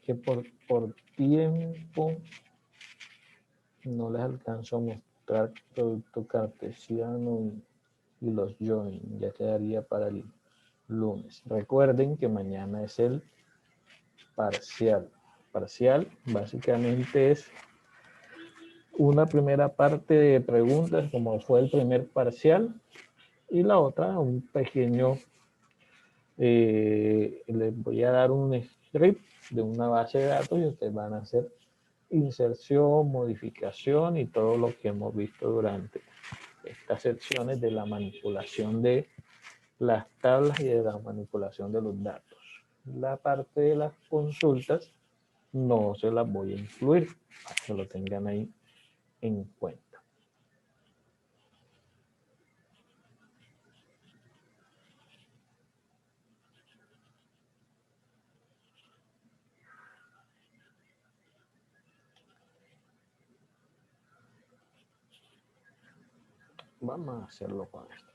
Que por tiempo no les alcanzo a mostrar producto cartesiano y los join. Ya quedaría para el lunes. Recuerden que mañana es el parcial. Parcial básicamente es una primera parte de preguntas como fue el primer parcial y la otra un pequeño, les voy a dar un script de una base de datos y ustedes van a hacer inserción, modificación y todo lo que hemos visto durante estas secciones de la manipulación de las tablas y de la manipulación de los datos. La parte de las consultas no se las voy a incluir para que lo tengan ahí en cuenta. Vamos a hacerlo con esto.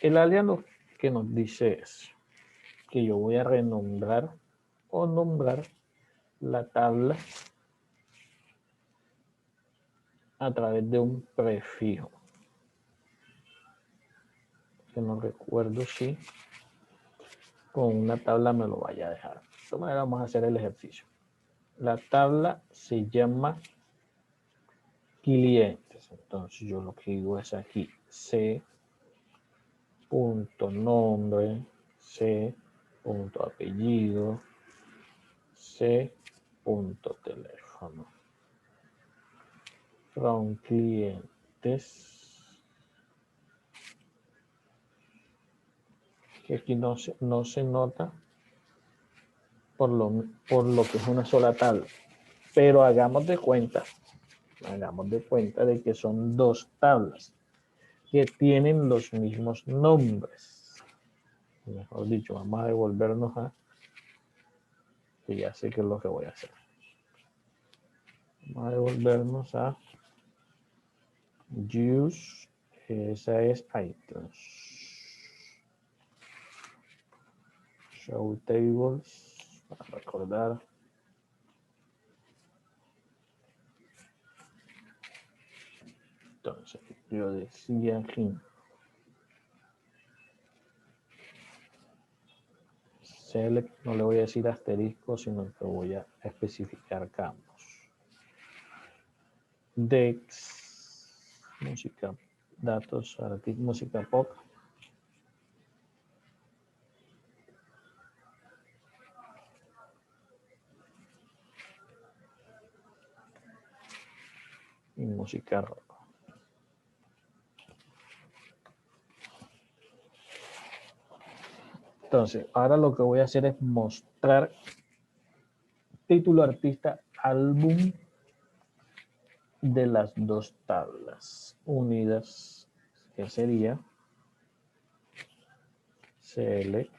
El alias lo que nos dice es que yo voy a renombrar o nombrar la tabla a través de un prefijo. Que no recuerdo si con una tabla me lo vaya a dejar. De esta manera vamos a hacer el ejercicio. La tabla se llama clientes. Entonces yo lo que digo es aquí C.nombre, C.apellido, C.teléfono. From clientes. Que aquí no se nota por lo que es una sola tabla. Pero hagamos de cuenta de que son dos tablas que tienen los mismos nombres. Mejor dicho, vamos a devolvernos a, que ya sé qué es lo que voy a hacer. Vamos a devolvernos a use, esa es items. Show tables, para recordar. Entonces, yo decía aquí, select, no le voy a decir asterisco, sino que voy a especificar campos. Dex, música, datos, artista, música pop. Y música rock. Entonces, ahora lo que voy a hacer es mostrar título, artista, álbum de las dos tablas unidas, que sería select,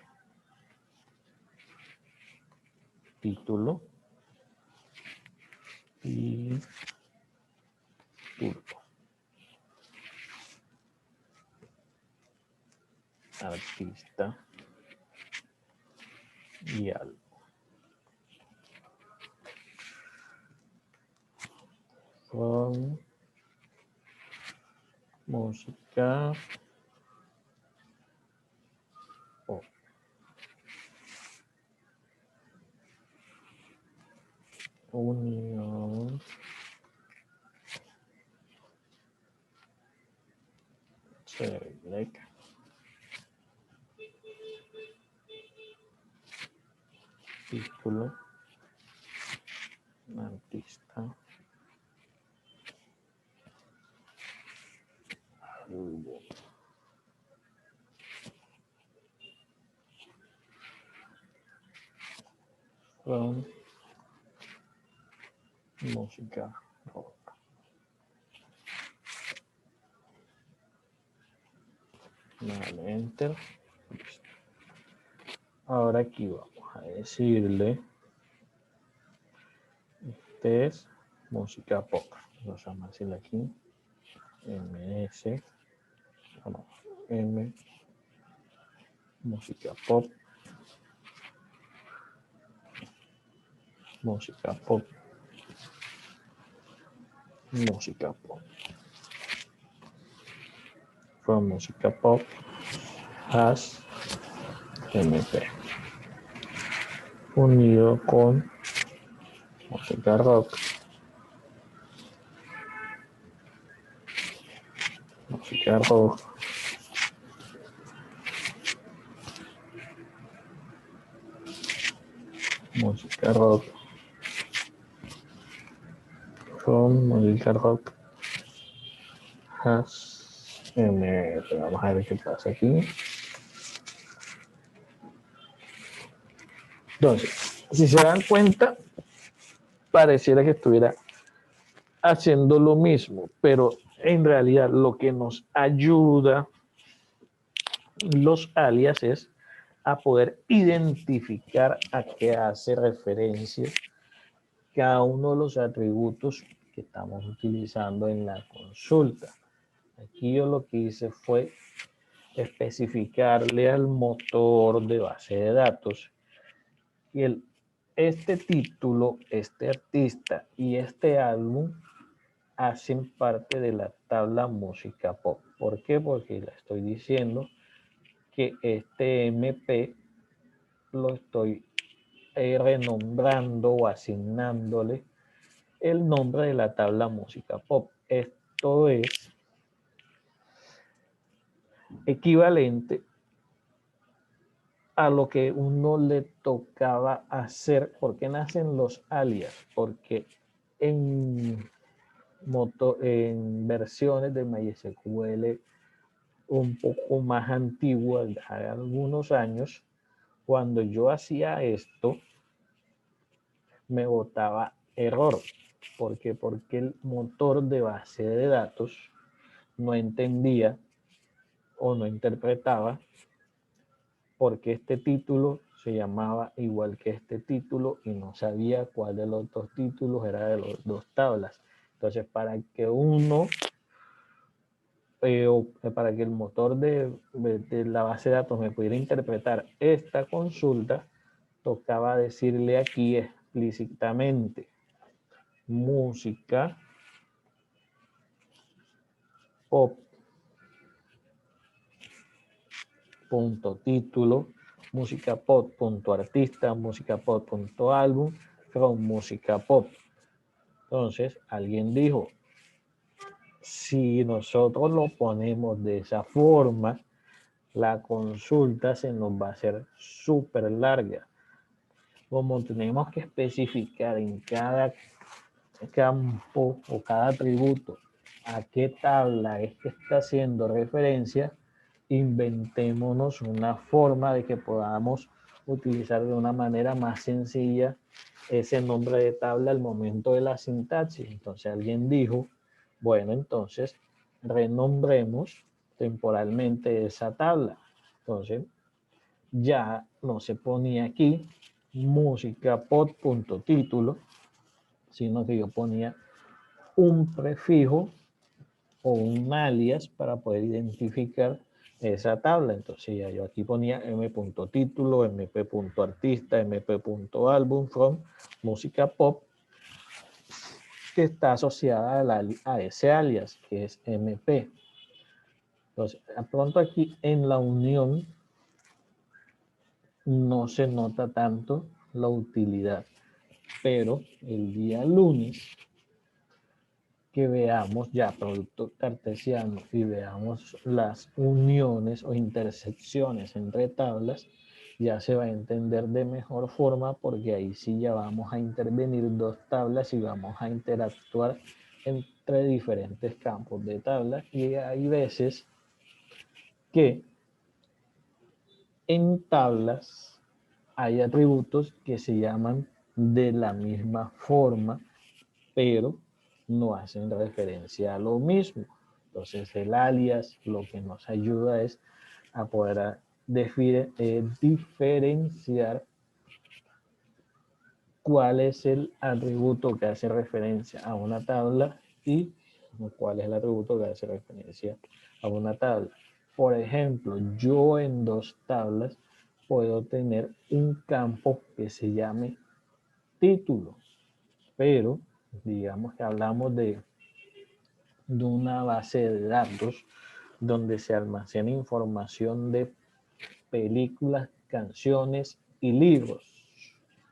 título y título. Artista y álbum. Con música pop. Unión select título artista álbum. From música rock. Vale, enter. Listo. Ahora aquí vamos a decirle, este es música pop. Vamos a llamarle aquí MS, vamos, M, música pop, música pop, música pop. From música pop has MP. Unido con música rock, música rock, música rock, from música rock has MP. Vamos a ver qué pasa aquí. Entonces, si se dan cuenta, pareciera que estuviera haciendo lo mismo, pero en realidad lo que nos ayuda los alias es a poder identificar a qué hace referencia cada uno de los atributos que estamos utilizando en la consulta. Aquí yo lo que hice fue especificarle al motor de base de datos que este título, este artista y este álbum hacen parte de la tabla música pop. ¿Por qué? Porque le estoy diciendo que este MP lo estoy renombrando o asignándole el nombre de la tabla música pop. Esto es equivalente a lo que uno le tocaba hacer. ¿Por qué nacen los alias? Porque en versiones de MySQL un poco más antiguas, de algunos años, cuando yo hacía esto, me botaba error. ¿Por qué? Porque el motor de base de datos no entendía o no interpretaba porque este título se llamaba igual que este título y no sabía cuál de los dos títulos era de las dos tablas. Entonces, para que para que el motor de la base de datos me pudiera interpretar esta consulta, tocaba decirle aquí explícitamente música pop punto título, música pop punto artista, música pop punto álbum, from música pop. Entonces alguien dijo, si nosotros lo ponemos de esa forma, la consulta se nos va a hacer súper larga. Como tenemos que especificar en cada campo o cada atributo a qué tabla es que está haciendo referencia, inventémonos una forma de que podamos utilizar de una manera más sencilla ese nombre de tabla al momento de la sintaxis. Entonces alguien dijo, bueno, entonces renombremos temporalmente esa tabla. Entonces ya no se ponía aquí música pod.título, sino que yo ponía un prefijo o un alias para poder identificar esa tabla. Entonces ya yo aquí ponía m.título, mp.artista, mp.álbum from música pop, que está asociada a ese alias, que es mp. Entonces, de pronto aquí en la unión no se nota tanto la utilidad, pero el día lunes que veamos ya producto cartesiano y veamos las uniones o intersecciones entre tablas, ya se va a entender de mejor forma porque ahí sí ya vamos a intervenir dos tablas y vamos a interactuar entre diferentes campos de tablas y hay veces que en tablas hay atributos que se llaman de la misma forma pero no hacen referencia a lo mismo. Entonces el alias lo que nos ayuda es a poder diferenciar cuál es el atributo que hace referencia a una tabla y cuál es el atributo que hace referencia a una tabla. Por ejemplo, yo en dos tablas puedo tener un campo que se llame título, pero digamos que hablamos de una base de datos donde se almacena información de películas, canciones y libros.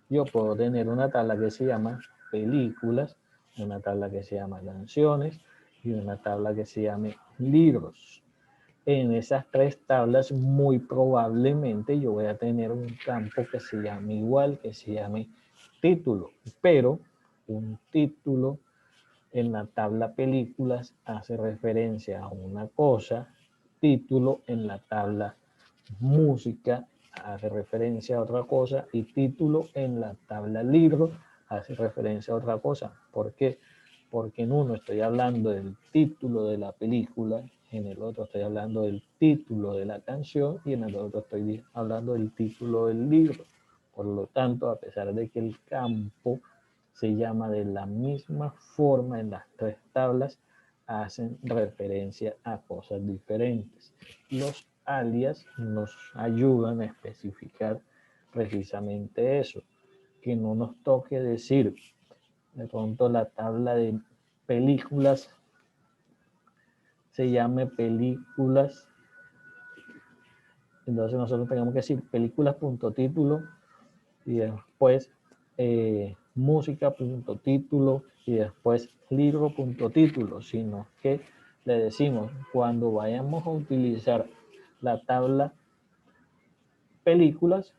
Yo puedo tener una tabla que se llama películas, una tabla que se llama canciones y una tabla que se llame libros. En esas tres tablas muy probablemente yo voy a tener un campo que se llame igual, que se llame título, pero un título en la tabla películas hace referencia a una cosa, título en la tabla música hace referencia a otra cosa y título en la tabla libro hace referencia a otra cosa. ¿Por qué? Porque en uno estoy hablando del título de la película, en el otro estoy hablando del título de la canción y en el otro estoy hablando del título del libro. Por lo tanto, a pesar de que el campo se llama de la misma forma en las tres tablas, hacen referencia a cosas diferentes. Los alias nos ayudan a especificar precisamente eso, que no nos toque decir de pronto la tabla de películas se llame películas, entonces nosotros tenemos que decir películas.título y después música.título y después libro.título, sino que le decimos cuando vayamos a utilizar la tabla películas,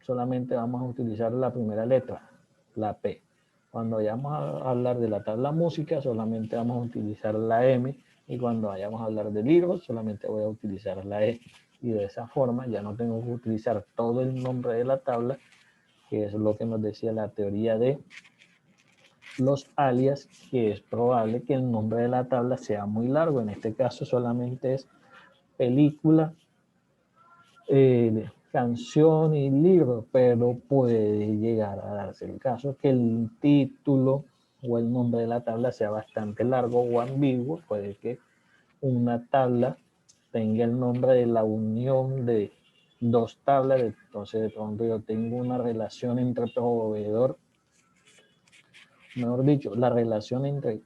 solamente vamos a utilizar la primera letra, la P. Cuando vayamos a hablar de la tabla música, solamente vamos a utilizar la M, y cuando vayamos a hablar de libros, solamente voy a utilizar la E. Y de esa forma ya no tengo que utilizar todo el nombre de la tabla, que es lo que nos decía la teoría de los alias, que es probable que el nombre de la tabla sea muy largo. En este caso solamente es película, canción y libro, pero puede llegar a darse el caso que el título o el nombre de la tabla sea bastante largo o ambiguo. Puede que una tabla tenga el nombre de la unión de dos tablas, entonces de pronto yo tengo una relación entre proveedor, mejor dicho, la relación entre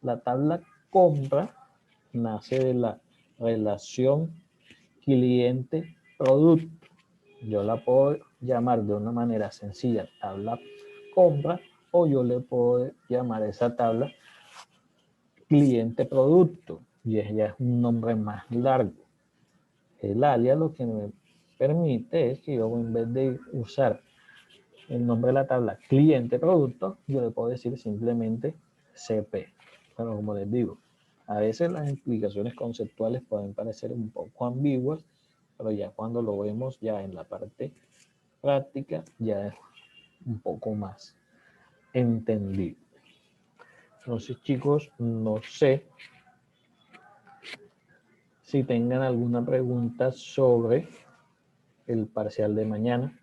la tabla compra nace de la relación cliente-producto. Yo la puedo llamar de una manera sencilla tabla compra, o yo le puedo llamar esa tabla cliente-producto, y ya es un nombre más largo. El alias lo que me permite es que yo, en vez de usar el nombre de la tabla cliente-producto, yo le puedo decir simplemente CP. Pero como les digo, a veces las explicaciones conceptuales pueden parecer un poco ambiguas, pero ya cuando lo vemos ya en la parte práctica, ya es un poco más entendible. Entonces, chicos, no sé si tengan alguna pregunta sobre el parcial de mañana.